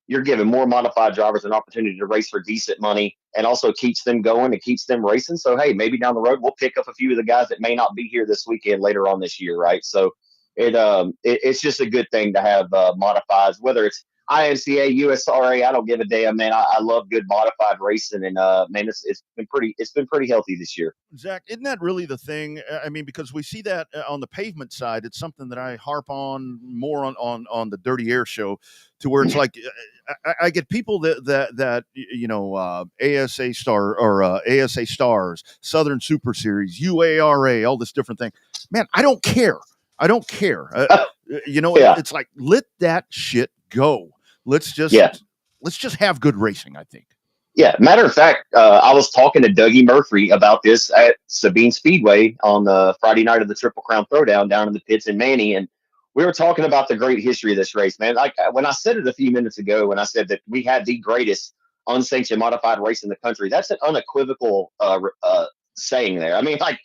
you're giving more modified drivers an opportunity to race for decent money and also keeps them going and keeps them racing. So, hey, maybe down the road, we'll pick up a few of the guys that may not be here this weekend later on this year, right? So it's just a good thing to have modifieds, whether it's INCA, USRA, I don't give a damn, man. I love good modified racing, and man, it's been pretty healthy this year. Zach, isn't that really the thing? I mean, because we see that on the pavement side, it's something that I harp on more on the Dirty Air show, to where it's like I get people that ASA Star or ASA Stars, Southern Super Series, UARA, all this different thing. Man, I don't care. It's like, let that shit go. Let's just have good racing, I think. Yeah. Matter of fact, I was talking to Dougie Murphrey about this at Sabine Speedway on the Friday night of the Triple Crown Throwdown down in the pits in Manny. And we were talking about the great history of this race, man. Like when I said it a few minutes ago, when I said that we had the greatest unsanctioned modified race in the country, that's an unequivocal saying there. I mean, like,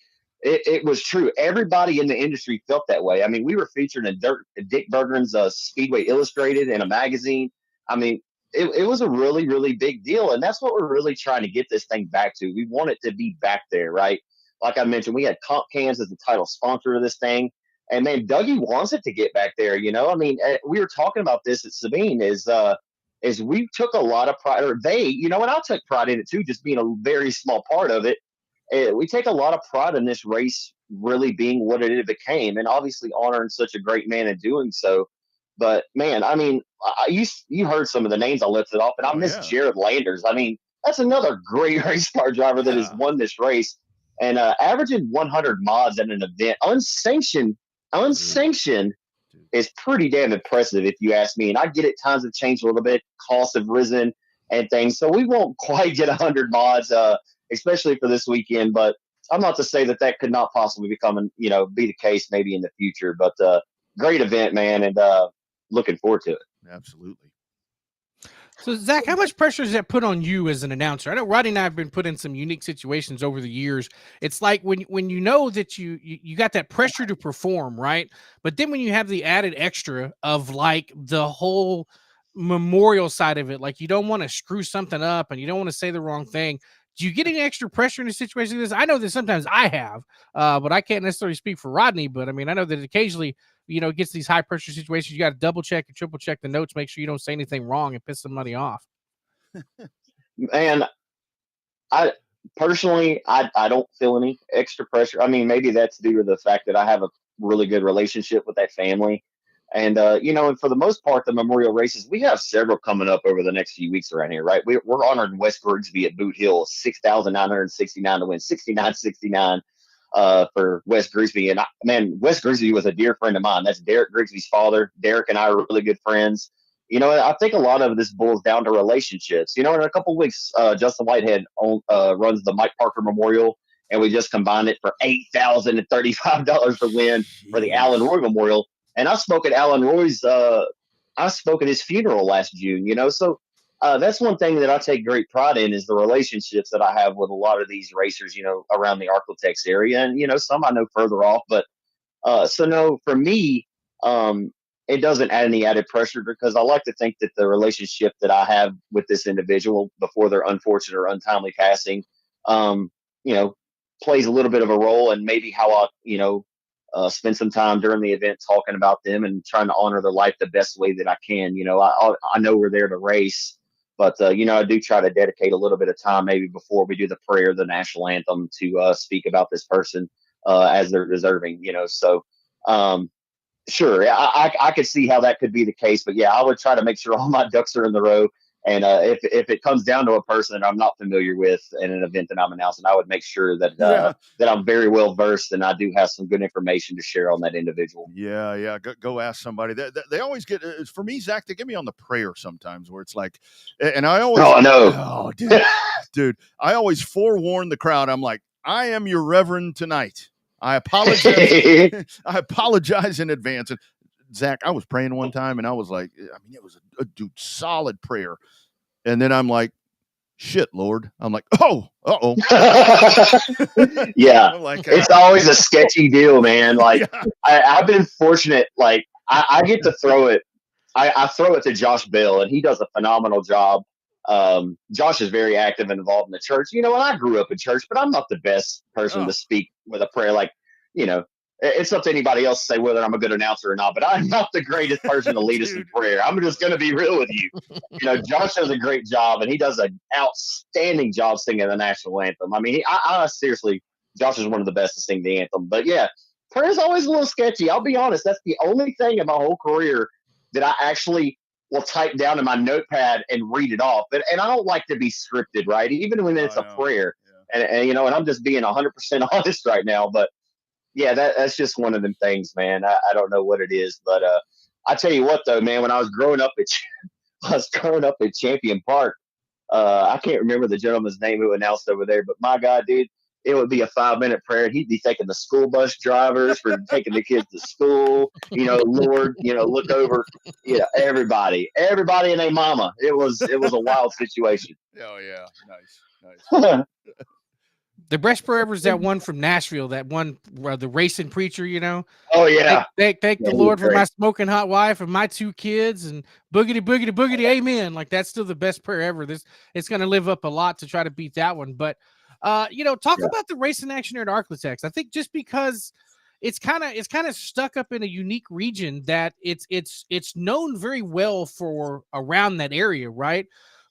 it was true. Everybody in the industry felt that way. I mean, we were featured in Dick Bergeron's Speedway Illustrated in a magazine. I mean, it was a really, really big deal. And that's what we're really trying to get this thing back to. We want it to be back there, right? Like I mentioned, we had Comp Cans as the title sponsor of this thing. And, man, Dougie wants it to get back there, I mean, we were talking about this at Sabine is we took a lot of pride, or they, and I took pride in it too, just being a very small part of it. We take a lot of pride in this race really being what it became, and obviously honoring such a great man in doing so. But, man, I mean, you heard some of the names I listed off, and I miss Jared Landers. I mean, that's another great race car driver that has won this race. And averaging 100 mods at an event, unsanctioned, is pretty damn impressive if you ask me. And I get it, times have changed a little bit, costs have risen and things. So we won't quite get 100 mods, especially for this weekend. But I'm not to say that could not possibly become, be the case maybe in the future. But great event, man, and looking forward to it. Absolutely. So, Zach, how much pressure does that put on you as an announcer? I know Rodney and I have been put in some unique situations over the years. It's like when you know that you got that pressure to perform, right? But then when you have the added extra of like the whole memorial side of it, like you don't want to screw something up and you don't want to say the wrong thing. Do you get any extra pressure in a situation like this? I know that sometimes I have, but I can't necessarily speak for Rodney. But I mean, I know that occasionally, it gets these high pressure situations. You got to double check and triple check the notes, make sure you don't say anything wrong and piss somebody off. Man, I personally, I don't feel any extra pressure. I mean, maybe that's due to the fact that I have a really good relationship with that family. And, and for the most part, the memorial races, we have several coming up over the next few weeks around here, right? We're honoring Wes Grigsby at Boot Hill, 6,969 to win, 69.69 for Wes Grigsby. And, man, Wes Grigsby was a dear friend of mine. That's Derek Grigsby's father. Derek and I are really good friends. I think a lot of this boils down to relationships. In a couple of weeks, Justin Whitehead runs the Mike Parker Memorial, and we just combined it for $8,035 to win for the Alan Roy Memorial. And I spoke at Alan Roy's. I spoke at his funeral last June. So that's one thing that I take great pride in is the relationships that I have with a lot of these racers. Around the Ark-La-Tex area, and some I know further off. But so no, for me, it doesn't add any added pressure because I like to think that the relationship that I have with this individual before their unfortunate or untimely passing, plays a little bit of a role in maybe how I, spend some time during the event talking about them and trying to honor their life the best way that I can. I know we're there to race, but, I do try to dedicate a little bit of time maybe before we do the prayer, the national anthem to speak about this person as they're deserving, So, Sure, I could see how that could be the case, but yeah, I would try to make sure all my ducks are in the row. And if it comes down to a person that I'm not familiar with in an event that I'm announcing, I would make sure that Yeah. that I'm very well versed and I do have some good information to share on that individual. Yeah. Go ask somebody. They always get, for me, Zach, they get me on the prayer sometimes where it's like, and I always, Oh no, oh, dude, I always forewarn the crowd. I'm like, I am your reverend tonight. I apologize. I apologize in advance. And Zach, I was praying one time and I was like, I mean, it was a dude, solid prayer. And then I'm like, shit, Lord. I'm like, uh-oh. Yeah, I'm like, it's always a sketchy deal, man. Like yeah. I've been fortunate. Like I get to throw it. I throw it to Josh Bell, and he does a phenomenal job. Josh is very active and involved in the church. You know, and I grew up in church, but I'm not the best person Oh. to speak with a prayer. Like, you know, it's up to anybody else to say whether I'm a good announcer or not, but I'm not the greatest person to lead us in prayer. I'm just going to be real with you. You know, Josh does a great job, and he does an outstanding job singing the national anthem. I mean, I seriously, Josh is one of the best to sing the anthem. But yeah, prayer is always a little sketchy. I'll be honest. That's the only thing in my whole career that I actually will type down in my notepad and read it off. And I don't like to be scripted, right? Even when it's a prayer. Yeah. And you know, and I'm just being 100% honest right now. But yeah, that's just one of them things, man. I don't know what it is, but I tell you what, though, man. When I was growing up at Champion Park. I can't remember the gentleman's name who announced over there, but my God, dude, it would be a 5-minute prayer. He'd be thanking the school bus drivers for taking the kids to school. You know, Lord, you know, look over, you know, everybody and their mama. It was a wild situation. Oh yeah, nice. The best prayer ever is that one from Nashville, that one, the racing preacher, you know. Oh yeah. Thank Yeah, the Lord for my smoking hot wife and my 2 kids and boogity boogity boogity, amen. Like that's still the best prayer ever. It's going to live up a lot to try to beat that one. But you know, talk about the racing action here at Ark-La-Tex. I think just because it's kind of stuck up in a unique region that it's known very well for around that area, right?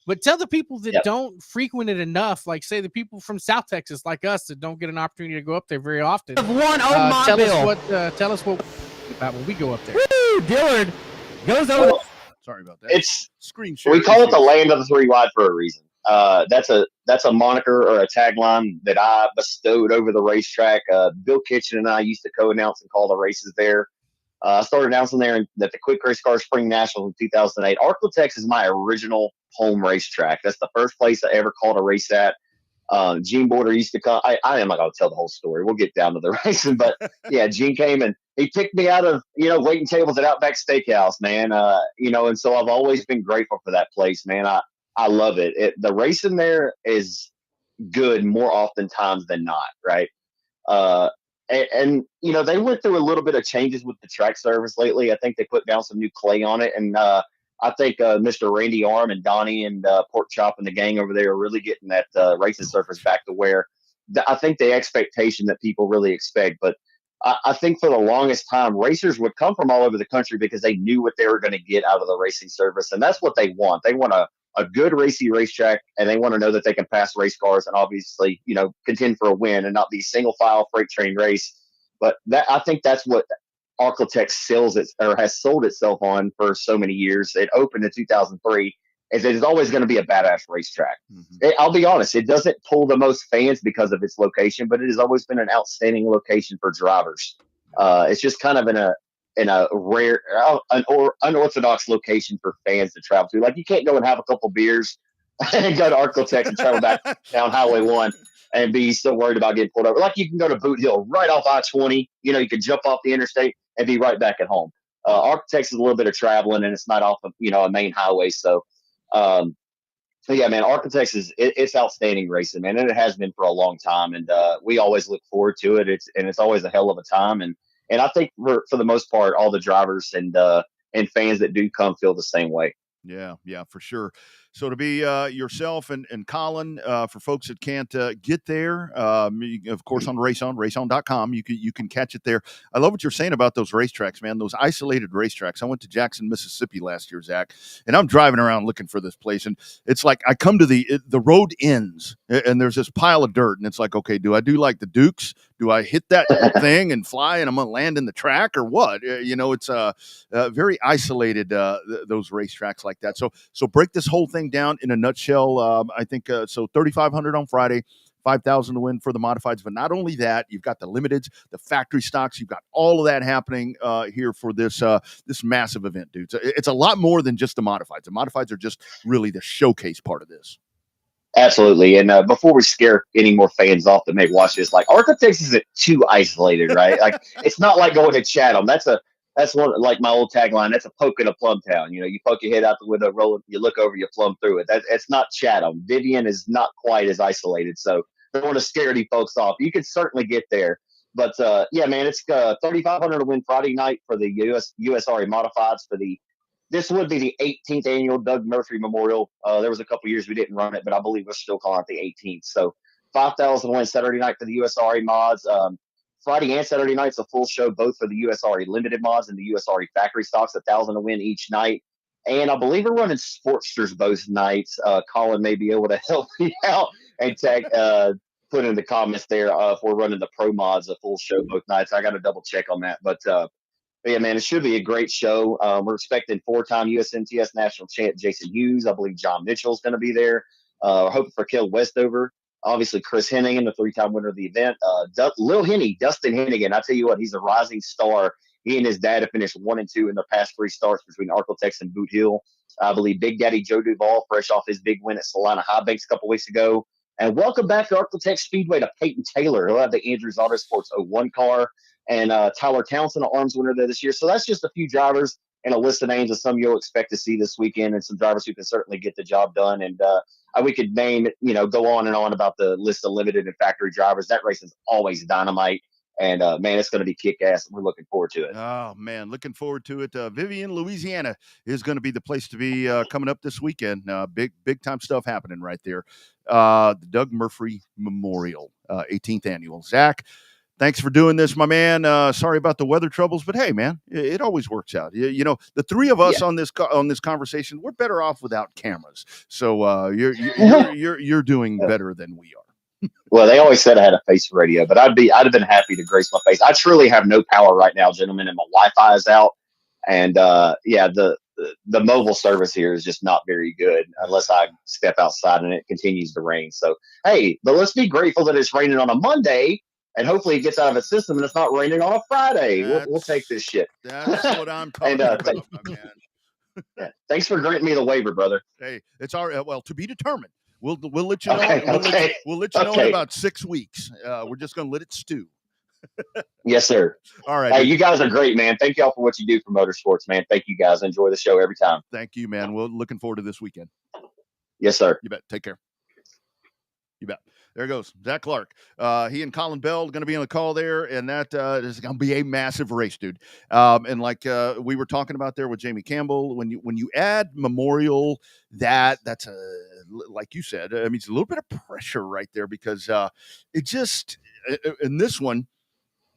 But tell the people that don't frequent it enough, like say the people from South Texas, like us, that don't get an opportunity to go up there very often. Tell us what about when we go up there. Woo! Dillard goes over. Sorry about that. It's screen share. We call it the land of the 3 wide for a reason. That's a moniker or a tagline that I bestowed over the racetrack. Bill Kitchen and I used to co-announce and call the races there. I started announcing there at the Quick Race Car Spring Nationals in 2008. Ark-La-Tex is my original home racetrack. That's the first place I ever called a race at. Gene Border used to come. I am not going to tell the whole story. We'll get down to the racing, but yeah, Gene came and he picked me out of, you know, waiting tables at Outback Steakhouse, man. You know, and so I've always been grateful for that place, man. I love it. The racing there is good more oftentimes than not, right? And you know, they went through a little bit of changes with the track service lately. I think they put down some new clay on it, and I think Mr. Randy Arm and Donnie and Pork Chop and the gang over there are really getting that racing surface back to where I think the expectation that people really expect. But I think for the longest time, racers would come from all over the country because they knew what they were going to get out of the racing service, and that's what they want. They want a good racy racetrack, and they want to know that they can pass race cars and obviously, you know, contend for a win and not be single file freight train race. But I think that's what Ark-La-Tex has sold itself on for so many years. It opened in 2003. Is it is always going to be a badass racetrack. Mm-hmm. I'll be honest, it doesn't pull the most fans because of its location, but it has always been an outstanding location for drivers. It's just kind of in a rare, unorthodox location for fans to travel to. Like you can't go and have a couple beers and go to Ark-La-Tex and travel back down Highway 1 and be so worried about getting pulled over. Like you can go to Boot Hill right off I-20. You know, you can jump off the interstate and be right back at home. Ark-La-Tex is a little bit of traveling, and it's not off of, you know, a main highway. So yeah, man, Ark-La-Tex it's outstanding racing, man, and it has been for a long time. And we always look forward to it. It's always a hell of a time. And I think for the most part, all the drivers and fans that do come feel the same way. Yeah, for sure. So to be yourself and Colin, for folks that can't get there, of course, on raceon.com, you can catch it there. I love what you're saying about those racetracks, man, those isolated racetracks. I went to Jackson, Mississippi last year, Zach, and I'm driving around looking for this place. And it's like I come to the road ends and there's this pile of dirt. And it's like, okay, do I do like the Dukes? Do I hit that thing and fly and I'm going to land in the track or what? It's very isolated, those racetracks like that. So break this whole thing down in a nutshell. I think so 3,500 on Friday. 5,000 to win for the modifieds, but not only that, you've got the limiteds, the factory stocks. You've got all of that happening here for this massive event, dude. So it's a lot more than just the modifieds. The modifieds are just really the showcase part of this. Absolutely. And before we scare any more fans off that may watch this, like Ark-La-Tex isn't too isolated, right? Like it's not like going to Chatham. That's one like my old tagline. That's a poke in a plum town. You poke your head out the window, roll, you look over, you plumb through it. It's not Chatham. Vivian is not quite as isolated. So don't want to scare any folks off. You can certainly get there. But yeah, man, it's 3,500 to win Friday night for the USRA modifieds for the. This would be the 18th annual Doug Murphrey Memorial. There was a couple years we didn't run it, but I believe we're still calling it the 18th. So 5,000 win Saturday night for the USRA mods. Friday and Saturday night's a full show, both for the USRA limited mods and the USRA factory stocks, 1,000 to win each night. And I believe we're running Sportsters both nights. Colin may be able to help me out and put in the comments there if we're running the pro mods a full show both nights. I got to double check on that, but yeah, man, it should be a great show. We're expecting 4-time USMTS national champ Jason Hughes. I believe John Mitchell's going to be there. We're hoping for Kel Westover. Obviously, Chris Hennigan, the 3-time winner of the event. Lil Henny, Dustin Hennigan. I tell you what, he's a rising star. He and his dad have finished 1 and 2 in their past 3 starts between Ark-La-Tex and Boot Hill. I believe Big Daddy Joe Duvall, fresh off his big win at Salina High Banks a couple weeks ago. And welcome back to Ark-La-Tex Speedway to Peyton Taylor. He'll have the Andrews Autosports 01 car. And Tyler Townsend, an arms winner there this year. So that's just a few drivers and a list of names of some you'll expect to see this weekend, and some drivers who can certainly get the job done. And we could name it, go on and on about the list of limited and factory drivers. That race is always dynamite. And, man, it's going to be kick-ass. We're looking forward to it. Oh, man, looking forward to it. Vivian, Louisiana is going to be the place to be coming up this weekend. Big-time stuff happening right there. The Doug Murphrey Memorial, 18th annual. Zach, thanks for doing this, my man. Sorry about the weather troubles, but hey, man, it always works out. The 3 of us on this conversation, we're better off without cameras. So you're doing better than we are. Well, they always said I had a face for radio, but I'd have been happy to grace my face. I truly have no power right now, gentlemen, and my Wi-Fi is out. And the mobile service here is just not very good unless I step outside and it continues to rain. So hey, but let's be grateful that it's raining on a Monday. And hopefully it gets out of its system and it's not raining on a Friday. We'll take this shit. That's what I'm talking about, my man. Thanks for granting me the waiver, brother. Hey, it's all right. Well, to be determined. We'll let you know. Okay. We'll let you know in about 6 weeks. We're just going to let it stew. Yes, sir. All right. Hey, you guys are great, man. Thank y'all for what you do for motorsports, man. Thank you guys. Enjoy the show every time. Thank you, man. We're looking forward to this weekend. Yes, sir. You bet. Take care. You bet. There goes Zach Clark. He and Colin Bell are going to be on the call there, and that is going to be a massive race, dude. And like we were talking about there with Jamie Campbell, when you add Memorial, that's like you said, I mean, it's a little bit of pressure right there because it just in this one.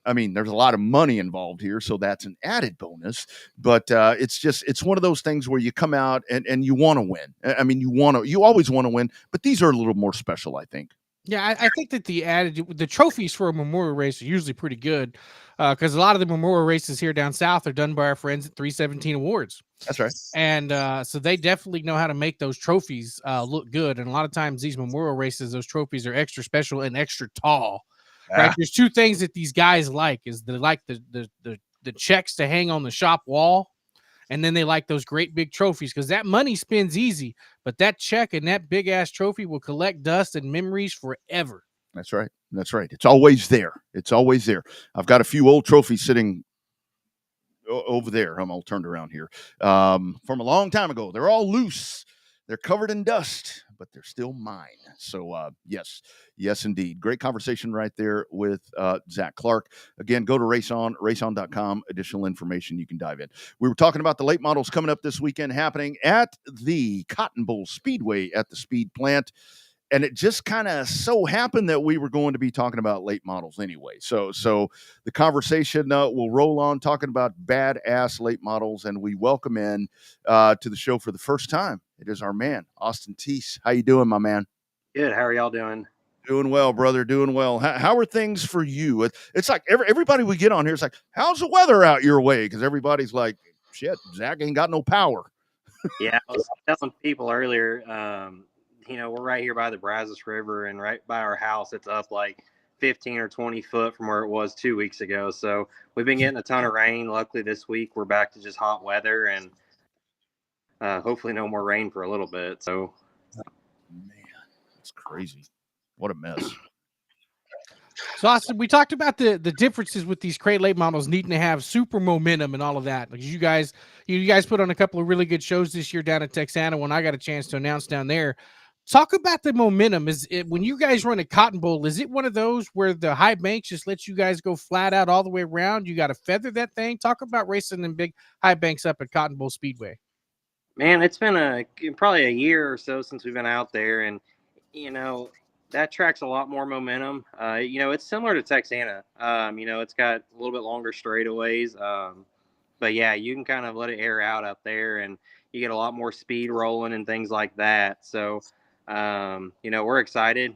I mean, there's a lot of money involved here, so that's an added bonus. But it's one of those things where you come out and you want to win. I mean, you always want to win, but these are a little more special, I think. Yeah, I think that the trophies for a memorial race are usually pretty good because a lot of the memorial races here down south are done by our friends at 317 Awards. That's right. And so they definitely know how to make those trophies look good. And a lot of times these memorial races, those trophies are extra special and extra tall. Right? There's 2 things that these guys like is they like the checks to hang on the shop wall. And then they like those great big trophies because that money spends easy, but that check and that big ass trophy will collect dust and memories forever. That's right. That's right. It's always there. It's always there. I've got a few old trophies sitting over there. I'm all turned around here from a long time ago. They're all loose. They're covered in dust, but they're still mine. So, yes, indeed. Great conversation right there with Zach Clark. Again, go to raceon.com. Additional information you can dive in. We were talking about the late models coming up this weekend, happening at the Cotton Bowl Speedway at the Speed Plant. And it just kind of so happened that we were going to be talking about late models anyway. So the conversation will roll on talking about badass late models, and we welcome in to the show for the first time. It is our man, Austin Theiss. How you doing, my man? Good. How are y'all doing? Doing well, brother. Doing well. How are things for you? It's like everybody we get on here is like, how's the weather out your way? Because everybody's like, shit, Zach ain't got no power. Yeah, I was telling people earlier, we're right here by the Brazos River, and right by our house, it's up like 15 or 20 foot from where it was 2 weeks ago. So we've been getting a ton of rain. Luckily, this week we're back to just hot weather, and hopefully no more rain for a little bit. So, Man, it's crazy. What a mess. So, Austin, we talked about the differences with these crate late models needing to have super momentum and all of that. Like you guys put on a couple of really good shows this year down at Texana when I got a chance to announce down there. Talk about the momentum. Is it when you guys run a Cotton Bowl? Is it one of those where the high banks just lets you guys go flat out all the way around? You got to feather that thing. Talk about racing in big high banks up at Cotton Bowl Speedway. man, it's been probably a year or so since we've been out there, and that track's a lot more momentum. It's similar to Texana. It's got a little bit longer straightaways. But yeah, you can kind of let it air out there, and you get a lot more speed rolling and things like that. So, we're excited.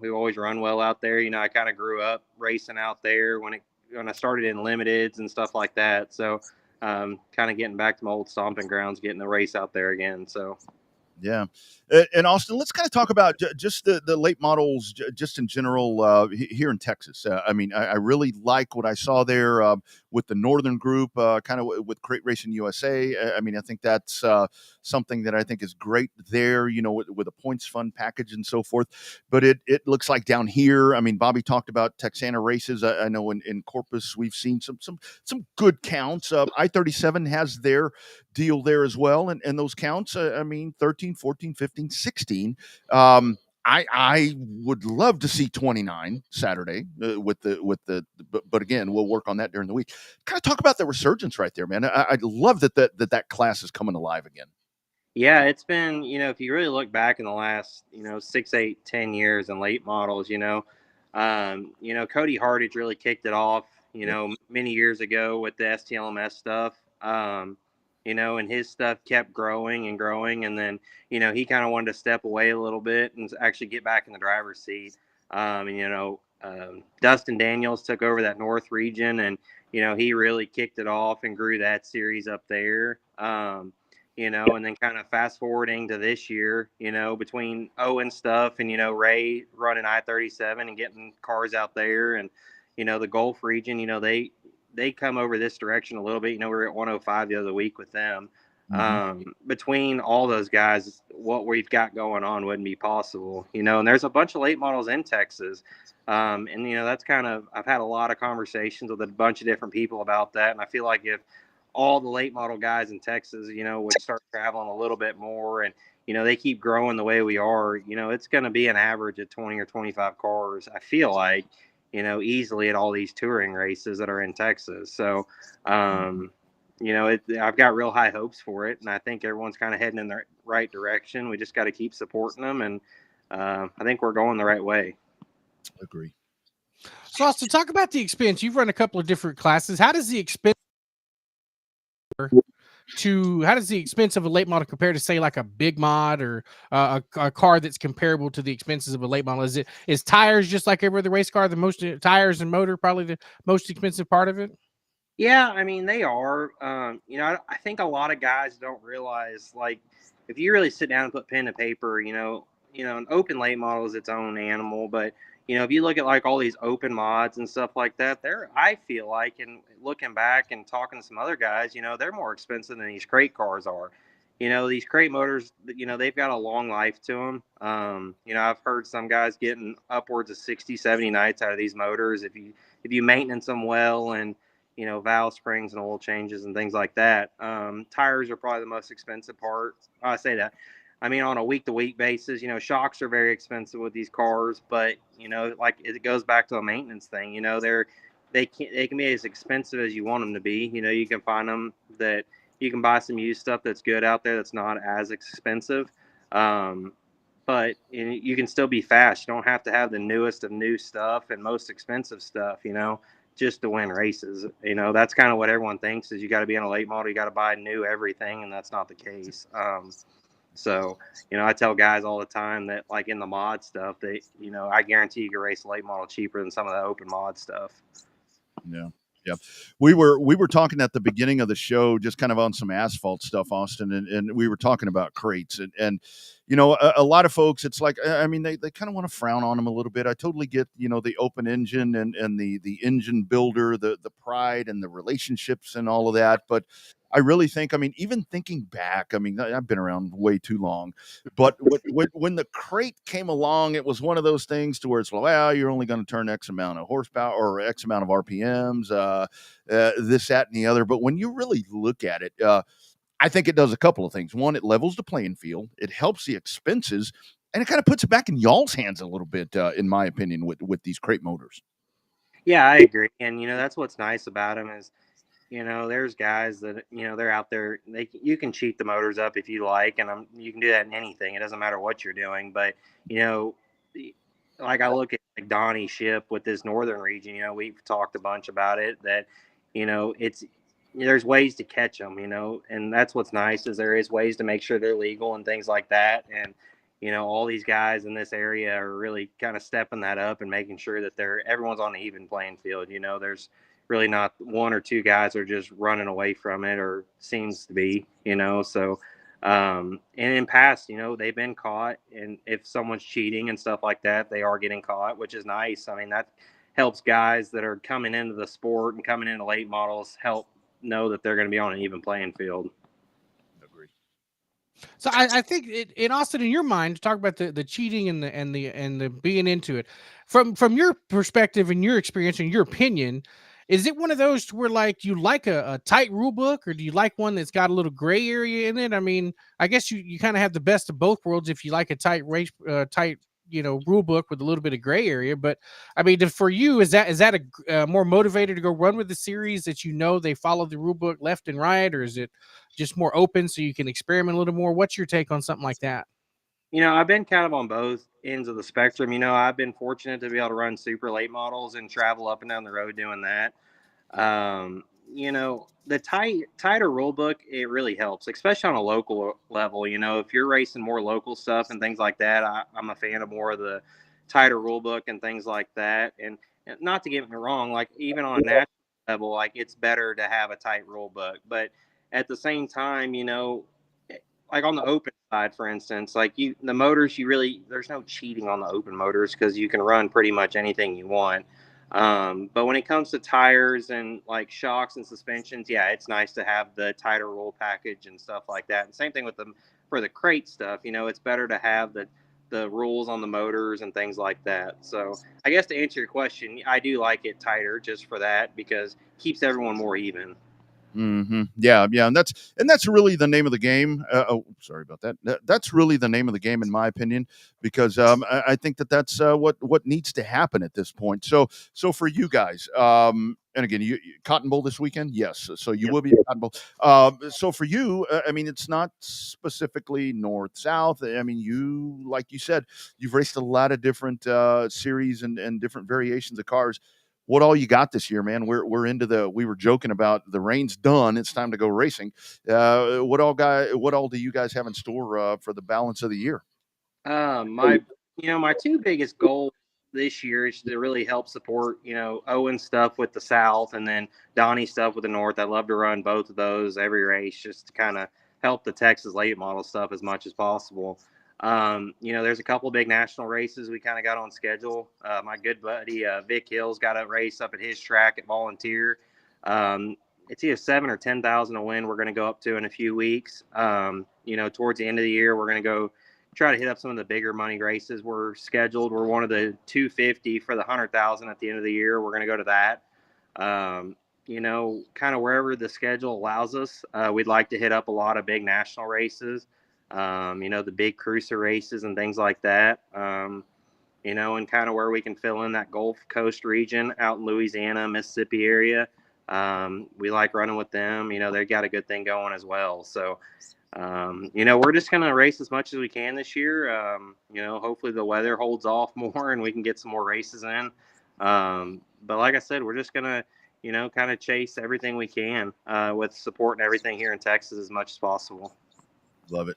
We've always run well out there. I kind of grew up racing out there when I started in limiteds and stuff like that. So, kind of getting back to my old stomping grounds, getting the race out there again. So. Yeah. And Austin, let's kind of talk about just the late models, just in general, here in Texas. I really like what I saw there with the Northern group, kind of with Crate Racing USA. I think that's something that I think is great there, with a points fund package and so forth. But it looks like down here, Bobby talked about Texana races. I know in Corpus, we've seen some good counts. I-37 has their deal there as well. And those counts, 13, 14, 15, 16. I would love to see 29 Saturday but again, we'll work on that during the week. Kind of talk about the resurgence right there, man. I love that class is coming alive again. Yeah, it's been, if you really look back in the last, 6, 8, 10 years in late models, Cody Hardage really kicked it off, many years ago with the STLMS stuff. And his stuff kept growing and growing. And then, he kind of wanted to step away a little bit and actually get back in the driver's seat. Dustin Daniels took over that North region, and, he really kicked it off and grew that series up there. And then kind of fast forwarding to this year, between Owen stuff and, Ray running I-37 and getting cars out there, and, the Gulf region, they come over this direction a little bit. We were at 105 the other week with them. Mm-hmm. Between all those guys, what we've got going on wouldn't be possible, and there's a bunch of late models in Texas. And, that's I've had a lot of conversations with a bunch of different people about that. And I feel like if all the late model guys in Texas, would start traveling a little bit more, and, they keep growing the way we are, it's going to be an average of 20 or 25 cars, I feel like, easily at all these touring races that are in Texas. So, I've got real high hopes for it, and I think everyone's kind of heading in the right direction. We just got to keep supporting them, and I think we're going the right way. Agree. So, Austin, talk about the expense. You've run a couple of different classes. How does the expense of a late model compare to, say, like a big mod or a car that's comparable to the expenses of a late model? Is tires just like every other race car, the most tires and motor probably the most expensive part of it? Yeah, they are. I think a lot of guys don't realize, like, if you really sit down and put pen to paper, an open late model is its own animal, but if you look at like all these open mods and stuff like that, I feel like, and looking back and talking to some other guys, they're more expensive than these crate cars are. These crate motors, they've got a long life to them. I've heard some guys getting upwards of 60, 70 nights out of these motors if you maintenance them well, and valve springs and oil changes and things like that. Tires are probably the most expensive part. I say that. On a week-to-week basis, shocks are very expensive with these cars, but, like it goes back to a maintenance thing. They can be as expensive as you want them to be. You can find them that you can buy some used stuff that's good out there that's not as expensive. But you can still be fast. You don't have to have the newest of new stuff and most expensive stuff, just to win races. That's kind of what everyone thinks, is you got to be in a late model, you got to buy new everything, and that's not the case. So, I tell guys all the time that, like, in the mod stuff, that, I guarantee you can race a late model cheaper than some of the open mod stuff. Yeah. Yeah. We were talking at the beginning of the show, just kind of on some asphalt stuff, Austin, and we were talking about crates and a lot of folks, it's like, I mean, they kind of want to frown on them a little bit. I totally get, the open engine and the engine builder, the pride and the relationships and all of that. But I really think, I mean, even thinking back, I mean, I've been around way too long, but when the crate came along, it was one of those things to where it's like, well, you're only going to turn X amount of horsepower or X amount of RPMs, this, that, and the other. But when you really look at it, I think it does a couple of things. One, it levels the playing field. It helps the expenses, and it kind of puts it back in y'all's hands a little bit, in my opinion, with these crate motors. Yeah, I agree. And, that's what's nice about them is, there's guys that, they're out there, you can cheat the motors up if you like, and you can do that in anything. It doesn't matter what you're doing. But, like I look at like Donnie's ship with this northern region, we've talked a bunch about it, that, there's ways to catch them, and that's what's nice is there is ways to make sure they're legal and things like that. And, all these guys in this area are really kind of stepping that up and making sure that everyone's on an even playing field. There's really not one or two guys are just running away from it, or seems to be, so and in past, they've been caught, and if someone's cheating and stuff like that, they are getting caught, which is nice. I mean, that helps guys that are coming into the sport and coming into late models help know that they're going to be on an even playing field. So I think in Austin, in your mind, to talk about the cheating and the being into it, from your perspective and your experience and your opinion, is it one of those where like you like a tight rule book, or do you like one that's got a little gray area in it? I mean, I guess you kind of have the best of both worlds if you like a tight rule book with a little bit of gray area. But I mean, for you, is that a more motivated to go run with the series that they follow the rule book left and right, or is it just more open so you can experiment a little more? What's your take on something like that? I've been kind of on both ends of the spectrum. I've been fortunate to be able to run super late models and travel up and down the road doing that. The tighter rule book, it really helps, especially on a local level. If you're racing more local stuff and things like that, I'm a fan of more of the tighter rule book and things like that. And not to get me wrong, like even on a national level, like it's better to have a tight rule book. But at the same time, like on the open side, for instance, like the motors, there's no cheating on the open motors because you can run pretty much anything you want. But when it comes to tires and like shocks and suspensions, yeah, it's nice to have the tighter roll package and stuff like that. And same thing with for the crate stuff. It's better to have the rules on the motors and things like that. So I guess to answer your question, I do like it tighter just for that, because it keeps everyone more even. Mm-hmm. Yeah, and that's really the name of the game. Sorry about that. That's really the name of the game, in my opinion, because I think that's what needs to happen at this point. So for you guys, and again, you Cotton Bowl this weekend, yes. So you will be at Cotton Bowl. So for you, I mean, it's not specifically north south. I mean, you, like you said, you've raced a lot of different series and different variations of cars. What all you got this year, man? We're into we were joking about the rain's done. It's time to go racing. What all do you guys have in store for the balance of the year? My two biggest goals this year is to really help support, Owen's stuff with the South and then Donnie's stuff with the North. I love to run both of those every race just to kind of help the Texas late model stuff as much as possible. There's a couple of big national races we kind of got on schedule. My good buddy Vic Hill's got a race up at his track at Volunteer. It's either 7,000 or 10,000 a win we're going to go up to in a few weeks. Towards the end of the year, we're going to go try to hit up some of the bigger money races we're scheduled. We're one of the 250 for the 100,000 at the end of the year. We're going to go to that. Kind of wherever the schedule allows us, we'd like to hit up a lot of big national races. The big cruiser races and things like that, and kind of where we can fill in that Gulf Coast region out in Louisiana, Mississippi area. We like running with them. They've got a good thing going as well. So, we're just going to race as much as we can this year. Hopefully the weather holds off more and we can get some more races in. But like I said, we're just going to, kind of chase everything we can with support and everything here in Texas as much as possible. Love it.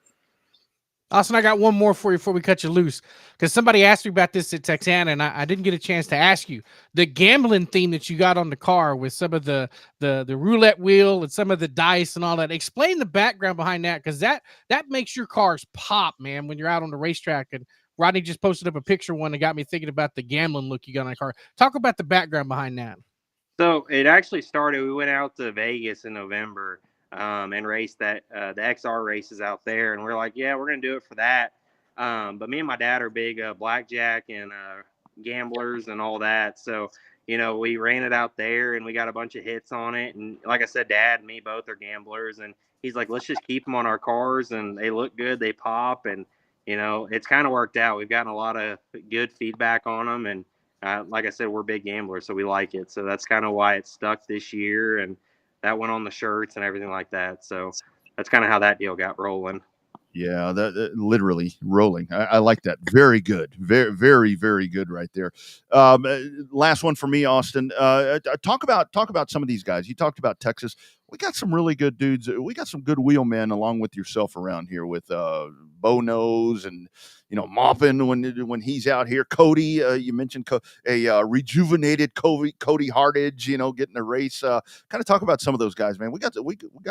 Austin, I got one more for you before we cut you loose, because somebody asked me about this at Texana, and I didn't get a chance to ask you. The gambling theme that you got on the car with some of the roulette wheel and some of the dice and all that. Explain the background behind that, because that makes your cars pop, man, when you're out on the racetrack. And Rodney just posted up a picture one that got me thinking about the gambling look you got on the car. Talk about the background behind that. So it actually started. We went out to Vegas in November and raced the XR races out there, and we're like, yeah, we're gonna do it for that. But me and my dad are big blackjack and gamblers and all that. So we ran it out there, and we got a bunch of hits on it. And like I said, Dad and me both are gamblers, and he's like, let's just keep them on our cars, and they look good, they pop, and it's kind of worked out. We've gotten a lot of good feedback on them, and like I said, we're big gamblers, so we like it. So that's kind of why it stuck this year, and that went on the shirts and everything like that. So that's kind of how that deal got rolling. Yeah, that literally rolling. I like that. Very good. Very, very, very good right there. Last one for me, Austin. Talk about some of these guys. You talked about Texas. We got some really good dudes. We got some good wheelmen along with yourself around here with Bo Nose and Moppin when he's out here. Cody, you mentioned a rejuvenated Cody Hartage. Getting a race. Kind of talk about some of those guys, man. We got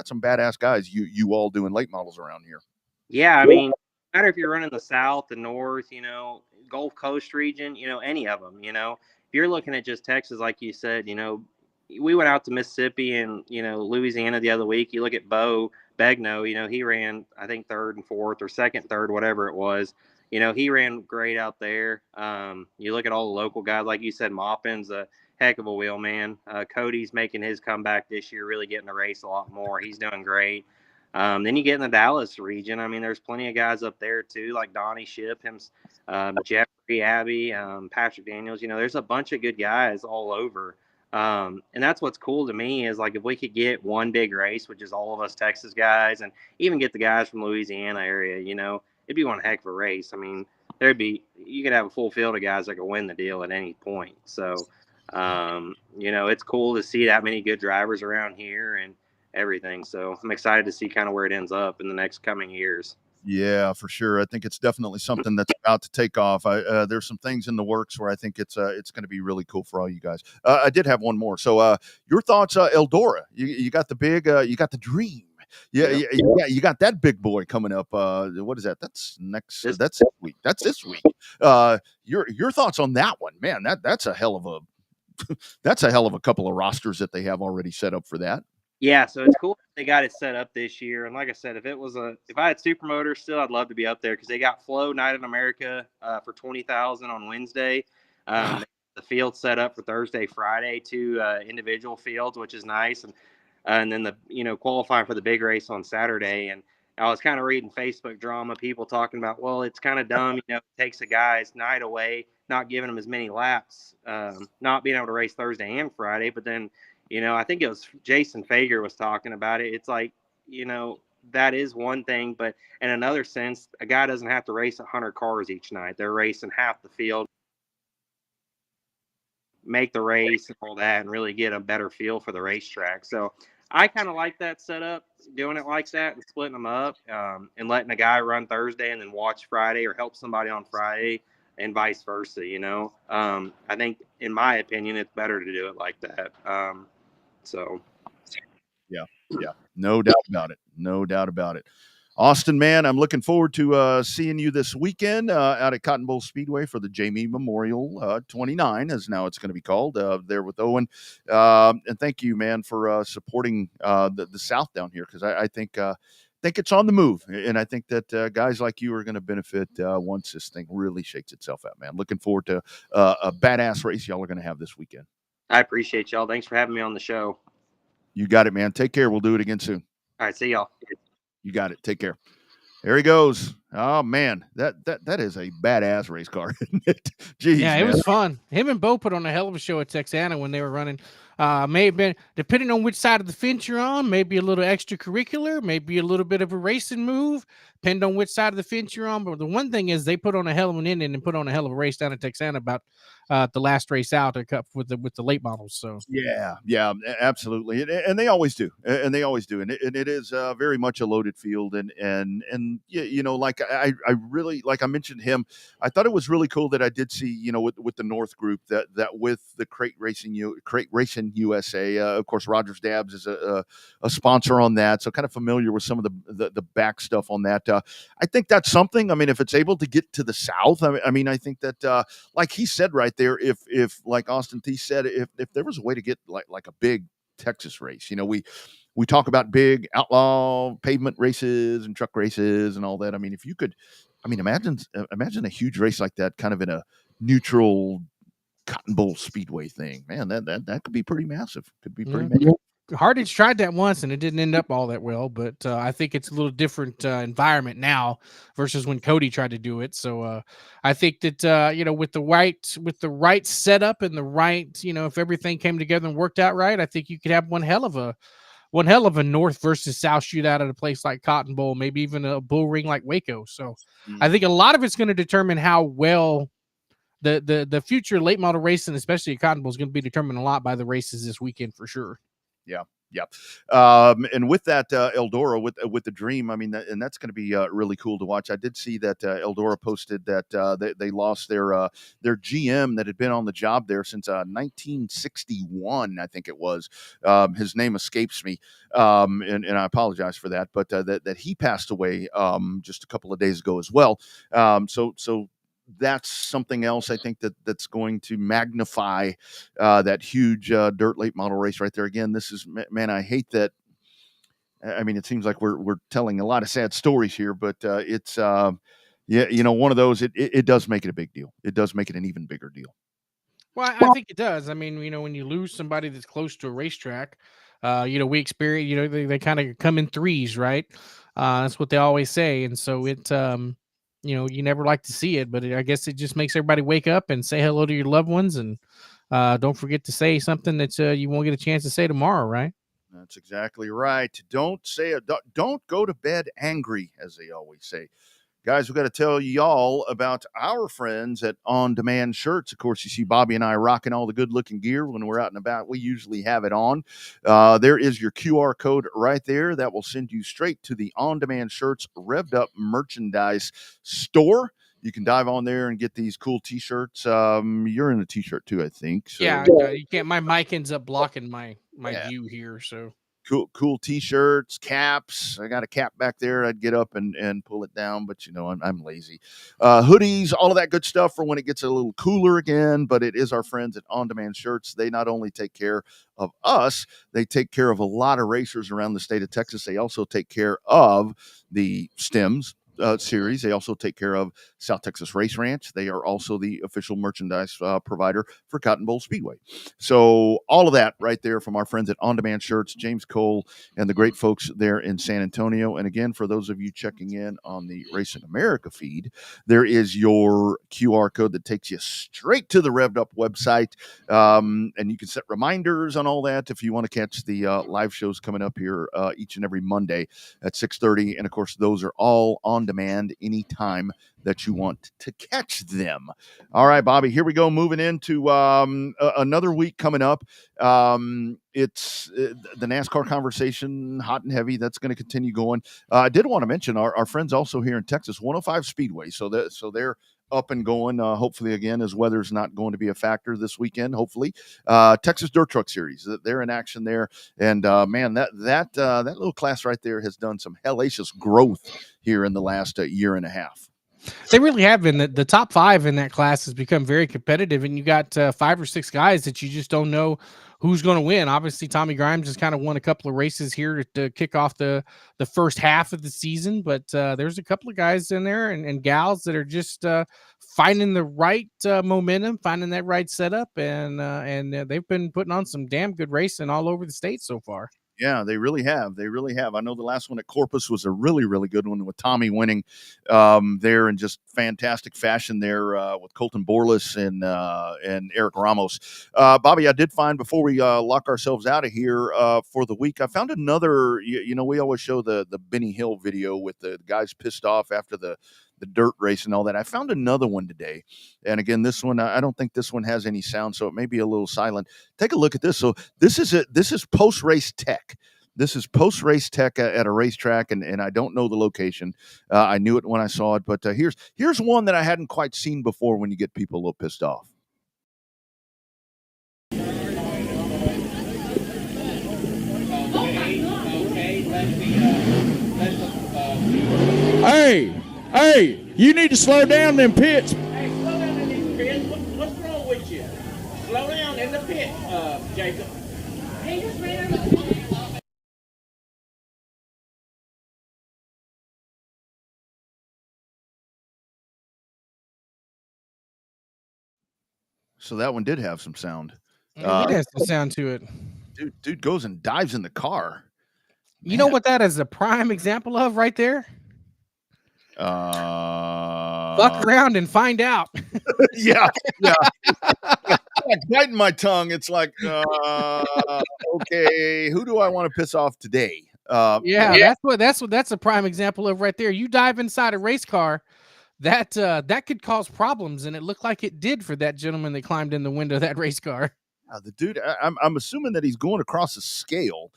some badass guys. You all doing late models around here. Yeah, I mean, no matter if you're running the South, the North, Gulf Coast region, any of them, if you're looking at just Texas, like you said, we went out to Mississippi and, Louisiana the other week. You look at Bo Begno, he ran, I think, third and fourth or second, third, whatever it was. He ran great out there. You look at all the local guys, like you said, Moppin's a heck of a wheelman. Cody's making his comeback this year, really getting to race a lot more. He's doing great. Then you get in the Dallas region. I mean, there's plenty of guys up there too, like Donnie Ship, Jeffrey Abbey, Patrick Daniels. There's a bunch of good guys all over. And that's what's cool to me is like if we could get one big race, which is all of us Texas guys, and even get the guys from Louisiana area, it'd be one heck of a race. I mean, you could have a full field of guys that could win the deal at any point. So, it's cool to see that many good drivers around here and everything. So I'm excited to see kind of where it ends up in the next coming years. Yeah, for sure. I think it's definitely something that's about to take off. There's some things in the works where I think it's going to be really cool for all you guys. I did have one more. So your thoughts, Eldora? You got the big, you got the dream. Yeah, you got that big boy coming up. What is that? That's next. That's this week. That's this week. Your thoughts on that one, man? That's a hell of a couple of rosters that they have already set up for that. Yeah, so it's cool they got it set up this year. And like I said, if I had Supermotor still, I'd love to be up there because they got Flow Night in America for $20,000 on Wednesday. The field set up for Thursday, Friday, 2 individual fields, which is nice. And then qualifying for the big race on Saturday. And I was kind of reading Facebook drama, people talking about, well, it's kind of dumb, it takes a guy's night away, not giving him as many laps, not being able to race Thursday and Friday, but then I think it was Jason Fager was talking about it. It's like, that is one thing, but in another sense, a guy doesn't have to race 100 cars each night. They're racing half the field, make the race and all that, and really get a better feel for the racetrack. So I kind of like that setup, doing it like that and splitting them up and letting a guy run Thursday and then watch Friday or help somebody on Friday and vice versa, I think, in my opinion, it's better to do it like that. So, yeah, no doubt about it. Austin, man, I'm looking forward to seeing you this weekend out at Cotton Bowl Speedway for the Jamie Memorial 29, as now it's going to be called, there with Owen. And thank you, man, for supporting the South down here, because I think it's on the move, and I think that guys like you are going to benefit once this thing really shakes itself out, man. Looking forward to a badass race y'all are going to have this weekend. I appreciate y'all. Thanks for having me on the show. You got it, man. Take care. We'll do it again soon. All right. See y'all. You got it. Take care. There he goes. Oh man, that is a badass race car, isn't it? Jeez, yeah, man. It was fun. Him and Bo put on a hell of a show at Texana when they were running. May have been, depending on which side of the fence you're on, maybe a little extracurricular, maybe a little bit of a racing move, depending on which side of the fence you're on. But the one thing is they put on a hell of an inning and put on a hell of a race down at Texana about the last race out with the late models. So yeah, absolutely, and they always do, and it is very much a loaded field, and like like I really, like I mentioned him. I thought it was really cool that I did see, with the North Group that with the Crate Racing USA. Of course, Rogers Dabbs is a sponsor on that, so kind of familiar with some of the back stuff on that. I think that's something. I mean, if it's able to get to the South, I mean, I think that like he said right there, if like Austin Theiss said, if there was a way to get like a big Texas race, we talk about big outlaw pavement races and truck races and all that. I mean, if you could, imagine a huge race like that, kind of in a neutral Cotton Bowl Speedway thing, man. That could be pretty massive. Could be pretty massive. Hardage tried that once and it didn't end up all that well, but I think it's a little different environment now versus when Cody tried to do it. So I think that with the right setup and the right, if everything came together and worked out right, I think you could have one hell of a North versus South shootout at a place like Cotton Bowl, maybe even a bull ring like Waco. So I think a lot of it's going to determine how well the future late model racing, especially at Cotton Bowl, is going to be determined a lot by the races this weekend for sure. Yeah. And with that, Eldora with the Dream, I mean, and that's going to be really cool to watch. I did see that Eldora posted that they lost their GM that had been on the job there since 1961, I think it was. His name escapes me, and I apologize for that, but that he passed away just a couple of days ago as well. So that's something else I think that's going to magnify that huge dirt late model race right there. Again, this is, man, I hate that. I mean, it seems like we're telling a lot of sad stories here, but it's one of those. It does make it a big deal. It does make it an even bigger deal. Well, I think it does. I mean, when you lose somebody that's close to a racetrack, we experience, they kind of come in threes, right? That's what they always say, and so it. You never like to see it, but I guess it just makes everybody wake up and say hello to your loved ones, and don't forget to say something that you won't get a chance to say tomorrow, right? That's exactly right. Don't go to bed angry, as they always say. Guys, we've got to tell y'all about our friends at On Demand Shirts. Of course, you see Bobby and I rocking all the good-looking gear when we're out and about. We usually have it on. There is your QR code right there. That will send you straight to the On Demand Shirts Revved Up merchandise store. You can dive on there and get these cool T-shirts. You're in a T-shirt too, I think. So. Yeah, you can't. My mic ends up blocking my view here, so. Cool T-shirts, caps. I got a cap back there. I'd get up and pull it down, but I'm lazy. Hoodies, all of that good stuff for when it gets a little cooler again. But it is our friends at On Demand Shirts. They not only take care of us, they take care of a lot of racers around the state of Texas. They also take care of the Stems series. They also take care of South Texas Race Ranch. They are also the official merchandise provider for Cotton Bowl Speedway. So all of that right there from our friends at On Demand Shirts, James Cole, and the great folks there in San Antonio. And again, for those of you checking in on the Racing America feed, there is your QR code that takes you straight to the Revved Up website. And you can set reminders on all that if you want to catch the live shows coming up here each and every Monday at 6:30. And of course, those are all on demand anytime that you want to catch them. All right, Bobby, here we go. Moving into another week coming up. It's the NASCAR conversation, hot and heavy. That's going to continue going. I did want to mention our friends also here in Texas, 105 Speedway. So they're up and going. Hopefully, again, as weather's not going to be a factor this weekend. Hopefully, Texas Dirt Truck Series, they're in action there. And man, that little class right there has done some hellacious growth here in the last year and a half. They really have been. The top five in that class has become very competitive, and you got 5 or 6 guys that you just don't know who's going to win. Obviously, Tommy Grimes has kind of won a couple of races here to kick off the first half of the season, but there's a couple of guys in there and gals that are just finding the right momentum, finding that right setup, and they've been putting on some damn good racing all over the state so far. Yeah, they really have. They really have. I know the last one at Corpus was a really, really good one with Tommy winning there in just fantastic fashion there with Colton Borlas and Eric Ramos. Bobby, I did find before we lock ourselves out of here for the week, I found another, we always show the Benny Hill video with the guys pissed off after the dirt race and all that. I found another one today. And again, this one, I don't think this one has any sound, so it may be a little silent. Take a look at this. So this is post-race tech. This is post-race tech at a racetrack, and I don't know the location. I knew it when I saw it, but here's one that I hadn't quite seen before when you get people a little pissed off. Hey, you need to slow down them pits. Hey, slow down in these pits. What's wrong with you? Slow down in the pit, Jacob. He just ran out of the pit. So that one did have some sound. It has some sound to it. Dude goes and dives in the car. You know what that is a prime example of right there? Fuck around and find out. yeah. Like biting my tongue. It's like, okay, who do I want to piss off today? That's a prime example of right there. You dive inside a race car, that could cause problems, and it looked like it did for that gentleman that climbed in the window of that race car. The dude, I'm assuming that he's going across a scale.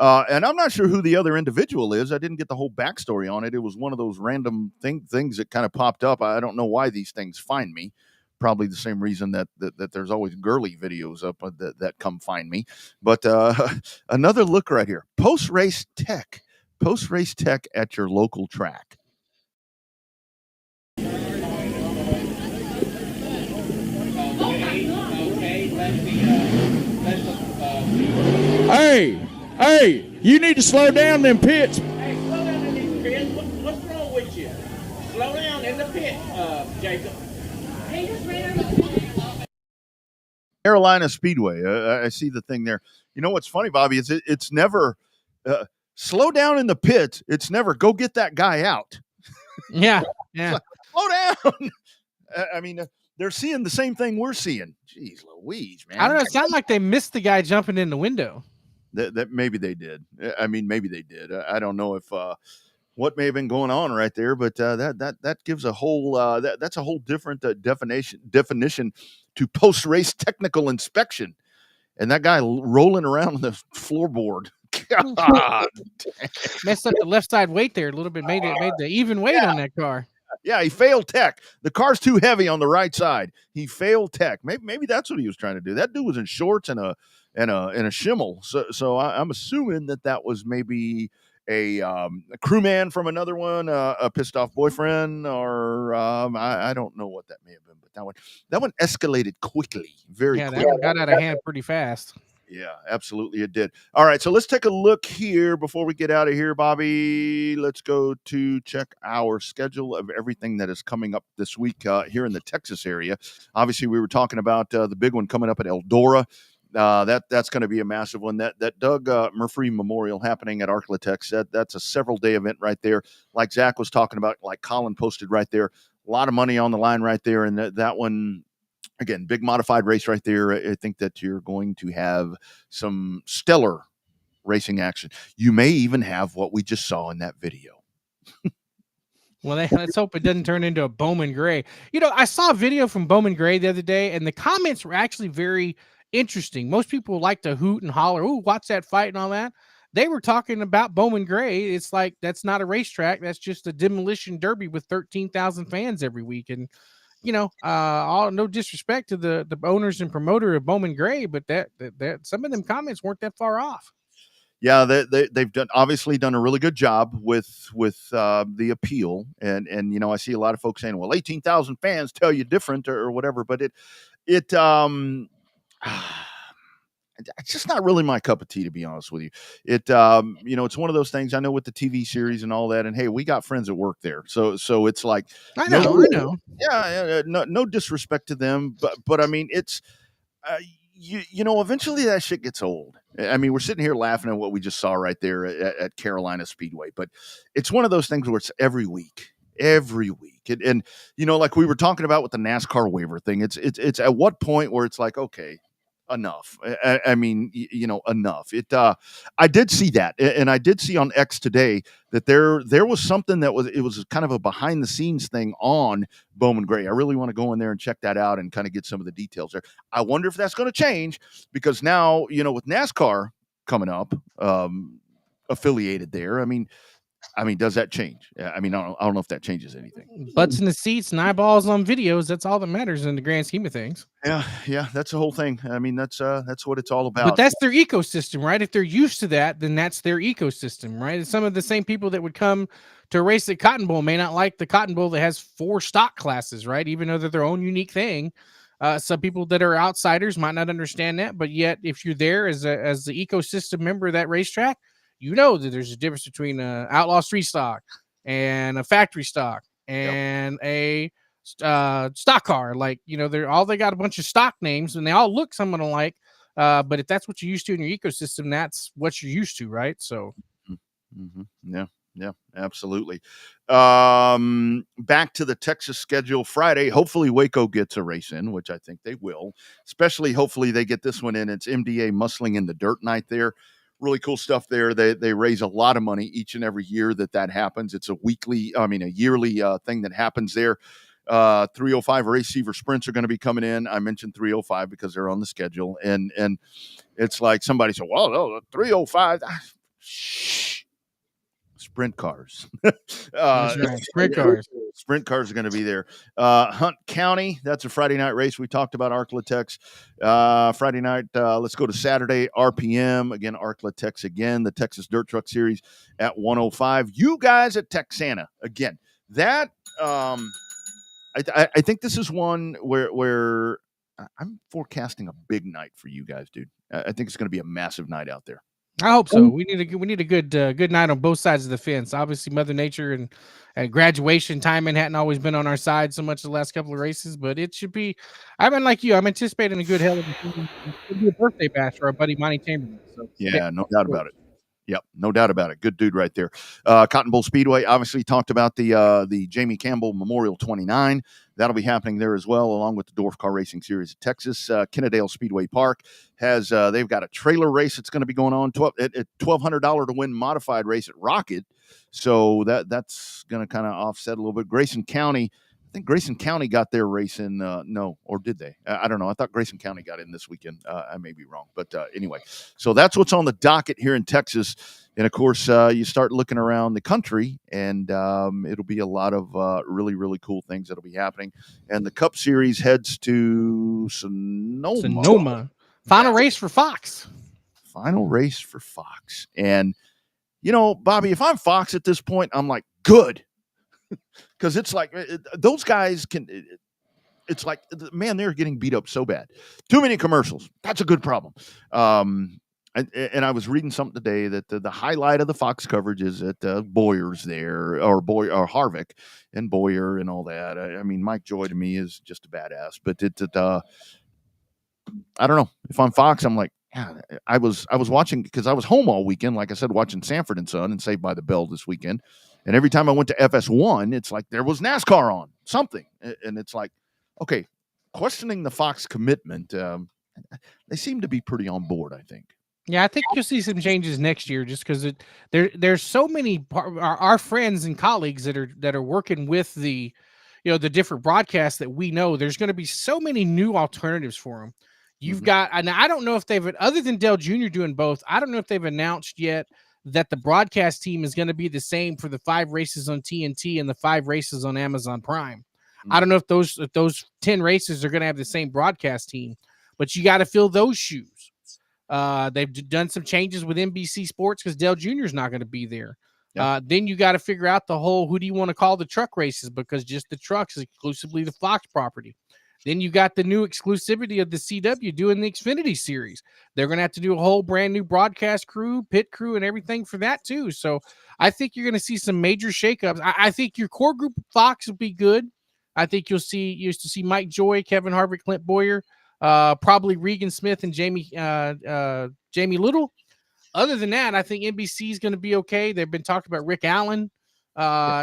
And I'm not sure who the other individual is. I didn't get the whole backstory on it. It was one of those random things that kind of popped up. I don't know why these things find me. Probably the same reason that there's always girly videos up that come find me. But another look right here. Post-race tech at your local track. Hey, you need to slow down them pits. Hey, slow down in these pits. What's wrong with you? Slow down in the pit, Jacob. He just ran out of the pit. Carolina Speedway. I see the thing there. You know what's funny, Bobby, is it's never slow down in the pits. It's never go get that guy out. Yeah. Like, slow down. I mean, they're seeing the same thing we're seeing. Jeez Louise, man. I don't know. It sounded like they missed the guy jumping in the window. That maybe they did. I mean, maybe they did. I don't know if what may have been going on right there, but that gives a whole that's a whole different definition to post-race technical inspection. And that guy rolling around on the floorboard. God. Messed up the left side weight there a little bit. Made the even weight on that car. Yeah, he failed tech. The car's too heavy on the right side. He failed tech. Maybe that's what he was trying to do. That dude was in shorts and a shimmel. So I'm assuming that was maybe a crewman from another one, a pissed off boyfriend, or I don't know what that may have been. But that one escalated quickly, very quickly. That one got out of hand pretty fast. Yeah, absolutely it did. All right, so let's take a look here before we get out of here, Bobby. Let's go to check our schedule of everything that is coming up this week here in the Texas area. Obviously, we were talking about the big one coming up at Eldora. That's going to be a massive one. That Doug Murphrey Memorial happening at Ark-La-Tex. That's a several-day event right there. Like Zach was talking about, like Colin posted right there. A lot of money on the line right there, and that one. Again, big modified race right there. I think that you're going to have some stellar racing action. You may even have what we just saw in that video. Well, let's hope it doesn't turn into a Bowman Gray. You know, I saw a video from Bowman Gray the other day, and the comments were actually very interesting. Most people like to hoot and holler, "Ooh, watch that fight," and all that. They were talking about Bowman Gray. It's like, that's not a racetrack. That's just a demolition derby with 13,000 fans every week. And you know, no disrespect to the owners and promoter of Bowman Gray, but that some of them comments weren't that far off. Yeah, they've obviously done a really good job with the appeal, and you know, I see a lot of folks saying, well, 18,000 fans tell you different or whatever, but it's just not really my cup of tea, to be honest with you. You know, it's one of those things. I know with the TV series and all that, and hey, we got friends that work there, so it's like I know. Yeah, no disrespect to them, but I mean, it's you know, eventually that shit gets old. I mean, we're sitting here laughing at what we just saw right there at Carolina Speedway, but it's one of those things where it's every week. And you know, like we were talking about with the NASCAR waiver thing, it's at what point where it's like, okay, enough. I mean, you know, enough. I did see that, and I did see on X today that there was something it was kind of a behind the scenes thing on Bowman Gray. I really want to go in there and check that out and kind of get some of the details there. I wonder if that's going to change, because now, you know, with NASCAR coming up, affiliated there. I mean, does that change? I mean, I don't know if that changes anything. Butts in the seats and eyeballs on videos. That's all that matters in the grand scheme of things. Yeah, that's the whole thing. I mean, that's what it's all about. But that's their ecosystem, right? If they're used to that, then that's their ecosystem, right? And some of the same people that would come to race at Cotton Bowl may not like the Cotton Bowl that has 4 stock classes, right? Even though they're their own unique thing. Some people that are outsiders might not understand that, but yet if you're there as the ecosystem member of that racetrack, you know that there's a difference between an Outlaw Street stock and a factory stock and a stock car. Like, you know, they got a bunch of stock names and they all look somewhat alike. But if that's what you're used to in your ecosystem, that's what you're used to, right? So, yeah, absolutely. Back to the Texas schedule Friday. Hopefully Waco gets a race in, which I think they will. Especially, hopefully they get this one in. It's MDA Muscling in the Dirt night there. Really cool stuff there. They raise a lot of money each and every year that happens. It's a yearly thing that happens there. 305 receiver sprints are going to be coming in. I mentioned 305 because they're on the schedule, and it's like somebody said, "Well, no, 305." Sprint cars. That's right. Sprint cars. Sprint cars are going to be there. Hunt County, that's a Friday night race. We talked about Ark-La-Tex. Friday night, let's go to Saturday, RPM. Again, Ark-La-Tex again, the Texas Dirt Truck Series at 105. You guys at Texana. Again, that I think this is one where I'm forecasting a big night for you guys, dude. I think it's going to be a massive night out there. I hope so. We need a good night on both sides of the fence. Obviously, Mother Nature and graduation timing hadn't always been on our side so much the last couple of races, but it should be. I've been like you. I'm anticipating a good hell of a season. It'll be a birthday bash for our buddy Monty Chamberlain. So yeah, no doubt about it. Yep, no doubt about it. Good dude right there. Cotton Bowl Speedway, obviously talked about the Jamie Campbell Memorial 29. That'll be happening there as well, along with the Dwarf Car Racing Series of Texas. Kennedale Speedway Park has they've got a trailer race that's going to be going on, $1,200 to win modified race at Rocket. So that's going to kind of offset a little bit. Grayson County, I think Grayson County got their race in. No, or did they? I don't know. I thought Grayson County got in this weekend. I may be wrong. But anyway, so that's what's on the docket here in Texas. And, of course, you start looking around the country, and it'll be a lot of really, really cool things that'll be happening. And the Cup Series heads to Sonoma. Final race for Fox. Final race for Fox. And, you know, Bobby, if I'm Fox at this point, I'm like, good. Because it's like those guys can. It's like, man, they're getting beat up so bad. Too many commercials. That's a good problem. And I was reading something today that the highlight of the Fox coverage is at Boyer's there, or Harvick and Boyer and all that. I mean, Mike Joy to me is just a badass. But I don't know. If I'm Fox, I'm like, yeah. I was watching because I was home all weekend, like I said, watching Sanford and Son and Saved by the Bell this weekend. And every time I went to FS1, it's like there was NASCAR on something, and it's like, okay, questioning the Fox commitment. They seem to be pretty on board, I think. Yeah, I think you'll see some changes next year, just because there's so many our friends and colleagues that are working with the different broadcasts that we know. There's going to be so many new alternatives for them. You've got, and I don't know if they've, other than Dale Jr. doing both, I don't know if they've announced yet that the broadcast team is going to be the same for the 5 races on TNT and the 5 races on Amazon Prime. I don't know if those 10 races are going to have the same broadcast team, but you got to fill those shoes. They've done some changes with NBC Sports because Dale Jr. is not going to be there. Yep. Then you got to figure out the whole, who do you want to call the truck races, because just the trucks is exclusively the Fox property. Then you got the new exclusivity of the CW doing the Xfinity series. They're going to have to do a whole brand new broadcast crew, pit crew, and everything for that too. So I think you're going to see some major shakeups. I think your core group of Fox will be good. I think you'll see Mike Joy, Kevin Harvick, Clint Boyer, probably Regan Smith and Jamie Little. Other than that, I think NBC is going to be okay. They've been talking about Rick Allen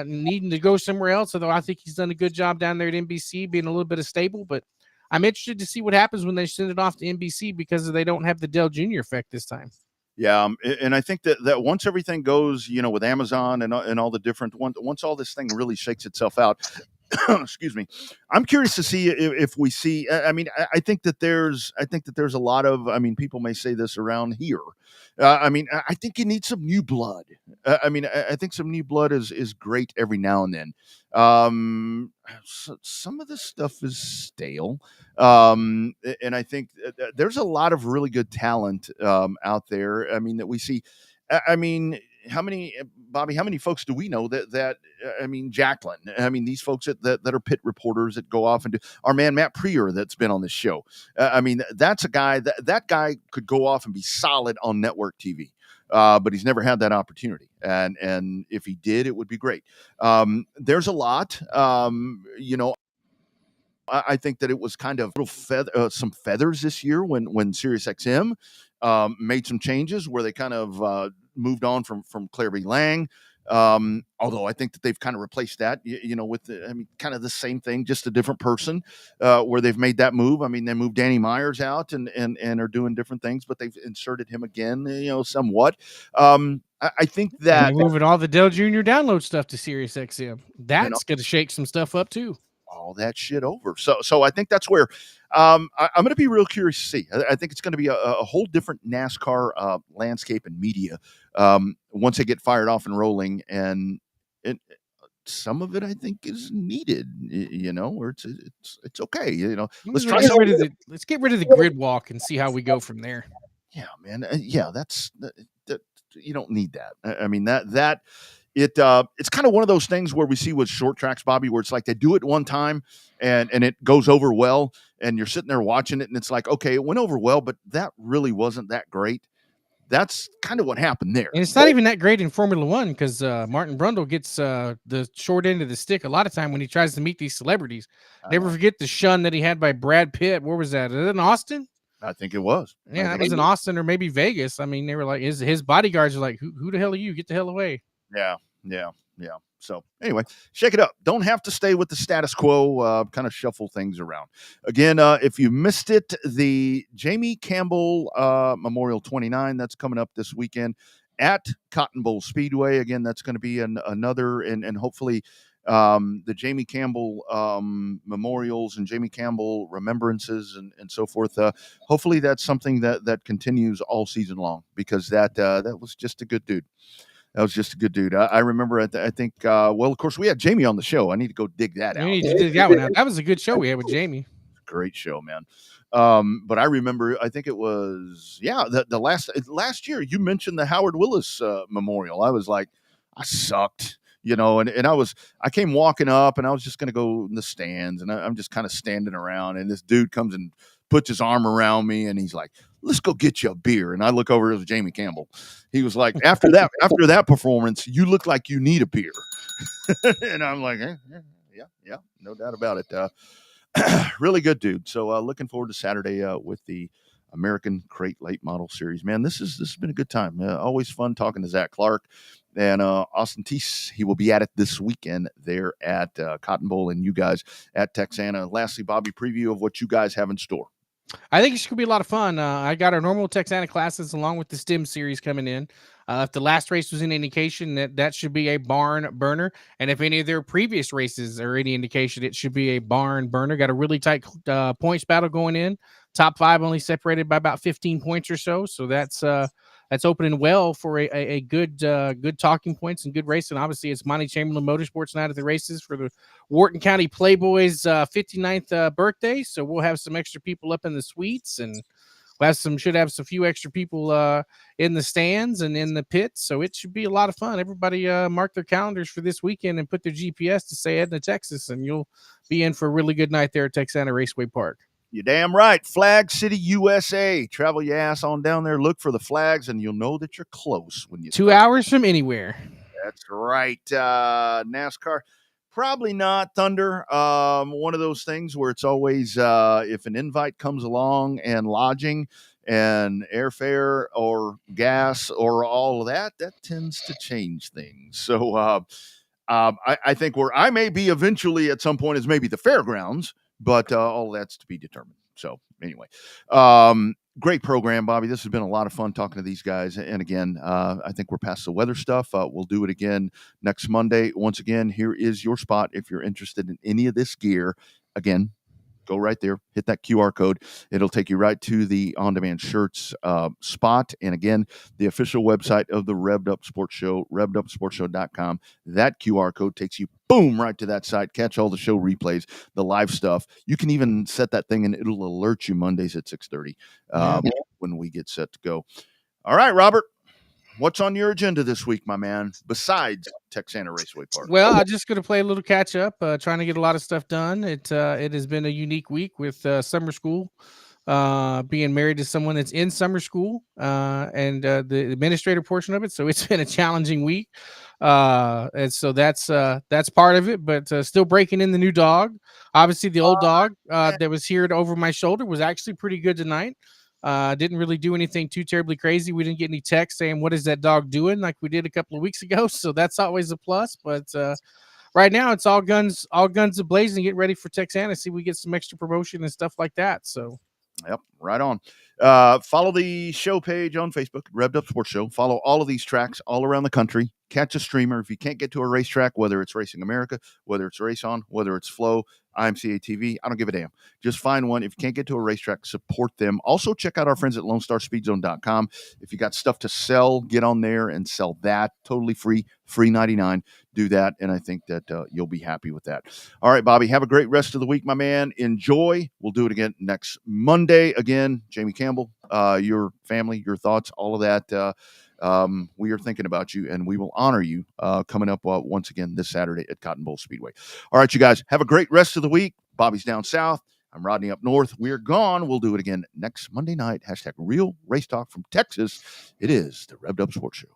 needing to go somewhere else, although I think he's done a good job down there at NBC, being a little bit of stable. But I'm interested to see what happens when they send it off to NBC, because they don't have the Dale Jr. effect this time. Yeah, and I think that once everything goes, with Amazon and all the different once all this thing really shakes itself out, excuse me. I'm curious to see if we see. I mean, I think that there's a lot of. I mean, people may say this around here. I mean, I think you need some new blood. I mean, I think some new blood is great every now and then. Some of this stuff is stale, and I think there's a lot of really good talent out there. I mean, that we see. I mean, how many, Bobby? How many folks do we know that? I mean, Jacqueline. I mean, these folks that are pit reporters that go off and do. Our man Matt Prior that's been on this show. I mean, that's a guy that guy could go off and be solid on network TV. But he's never had that opportunity, and if he did, it would be great. There's a lot, you know. I think that it was kind of some feathers this year when SiriusXM made some changes where they kind of moved on from Claire B. Lang. Although I think that they've kind of replaced that, you know, with kind of the same thing, just a different person, where they've made that move. I mean, they moved Danny Myers out and are doing different things, but they've inserted him again, you know, somewhat. I think that moving all the Dell Jr. download stuff to SiriusXM, that's going to shake some stuff up too. All that shit over. So I think that's where I'm going to be real curious to see. I think it's going to be a whole different NASCAR landscape and media once they get fired off and rolling. And some of it I think is needed, you know, or it's okay. You know, let's get rid of the grid walk and see how we go from there. Yeah, man. Yeah, that's you don't need that. I mean it's kind of one of those things where we see with short tracks, Bobby, where it's like they do it one time and it goes over well, and you're sitting there watching it and it's like, okay, it went over well, but that really wasn't that great. That's kind of what happened there. And it's not even that great in Formula One because Martin Brundle gets the short end of the stick a lot of time when he tries to meet these celebrities. Never forget the shun that he had by Brad Pitt. Where was that? Was it in Austin? I think it was. Yeah, that was in Austin or maybe Vegas. I mean, they were like, his bodyguards are like, who the hell are you? Get the hell away. Yeah. So anyway, shake it up. Don't have to stay with the status quo. Kind of shuffle things around. Again, if you missed it, the Jamie Campbell Memorial 29, that's coming up this weekend at Cotton Bowl Speedway. Again, that's going to be another, and hopefully the Jamie Campbell memorials and Jamie Campbell remembrances and so forth. Hopefully that's something that continues all season long, because that was just a good dude. That was just a good dude. I remember, I think, well, of course, we had Jamie on the show. I need to go dig that out. You need to dig that one out. That was a good show we had with Jamie. Great show, man. But I remember, I think it was, the last year you mentioned the Howard Willis Memorial. I was like, I sucked, you know, and I came walking up and I was just going to go in the stands, and I'm just kind of standing around, and this dude comes and puts his arm around me and he's like, let's go get you a beer. And I look over, it was Jamie Campbell. He was like, after that performance, you look like you need a beer. And I'm like, yeah, no doubt about it. Really good dude. So looking forward to Saturday with the American Crate Late Model Series. Man, this has been a good time. Always fun talking to Zach Clark and Austin Theiss. He will be at it this weekend there at Cotton Bowl, and you guys at Texana. Lastly, Bobby, preview of what you guys have in store. I think it's going to be a lot of fun. I got our normal Texana classes along with the STEM series coming in. If the last race was any indication, that should be a barn burner. And if any of their previous races are any indication, it should be a barn burner. Got a really tight points battle going in. Top 5 only separated by about 15 points or so. So that's opening well for a good talking points and good race. And obviously it's Monty Chamberlain Motorsports night at the races for the Wharton County Playboys 59th birthday. So we'll have some extra people up in the suites, and we'll should have some few extra people in the stands and in the pits. So it should be a lot of fun. Everybody mark their calendars for this weekend and put their GPS to say Edna, Texas, and you'll be in for a really good night there at Texana Raceway Park. You're damn right. Flag City, USA. Travel your ass on down there. Look for the flags, and you'll know that you're close when you 2 hours from anywhere. That's right. NASCAR, probably not Thunder. One of those things where it's always if an invite comes along and lodging and airfare or gas or all of that tends to change things. So I think where I may be eventually at some point is maybe the fairgrounds. but all that's to be determined. So anyway, great program, Bobby. This has been a lot of fun talking to these guys. And again, I think we're past the weather stuff. We'll do it again next Monday. Once again, here is your spot if you're interested in any of this gear. Again, go right there, hit that QR code. It'll take you right to the on-demand shirts spot. And again, the official website of the Revved Up Sports Show, RevvedUpSportsShow.com. That QR code takes you, boom, right to that site. Catch all the show replays, the live stuff. You can even set that thing and it'll alert you Mondays at 6:30 when we get set to go. All right, Robert. What's on your agenda this week, my man, besides Texana Raceway Park? Well, I'm just going to play a little catch up, trying to get a lot of stuff done. It has been a unique week with summer school, being married to someone that's in summer school, and the administrator portion of it. So it's been a challenging week, and so that's part of it. But still breaking in the new dog. Obviously, the old dog that was here over my shoulder was actually pretty good tonight. Didn't really do anything too terribly crazy. We didn't get any text saying, "What is that dog doing?" like we did a couple of weeks ago. So that's always a plus. But right now it's all guns a-blazing, get ready for Texana. See, we get some extra promotion and stuff like that. So yep, right on. Follow the show page on Facebook, Revved Up Sports Show. Follow all of these tracks all around the country. Catch a streamer. If you can't get to a racetrack, whether it's Racing America, whether it's Race On, whether it's Flow, IMCA TV, I don't give a damn. Just find one. If you can't get to a racetrack, support them. Also, check out our friends at LoneStarSpeedZone.com. If you got stuff to sell, get on there and sell that. Totally free 99. Do that, and I think that you'll be happy with that. All right, Bobby, have a great rest of the week, my man. Enjoy. We'll do it again next Monday. Again, Jamie Campbell, your family, your thoughts, all of that. We are thinking about you, and we will honor you coming up once again this Saturday at Cotton Bowl Speedway. All right, you guys, have a great rest of the week. Bobby's down south. I'm Rodney up north. We're gone. We'll do it again next Monday night. #RealRaceTalk from Texas. It is the Revved Up Sports Show.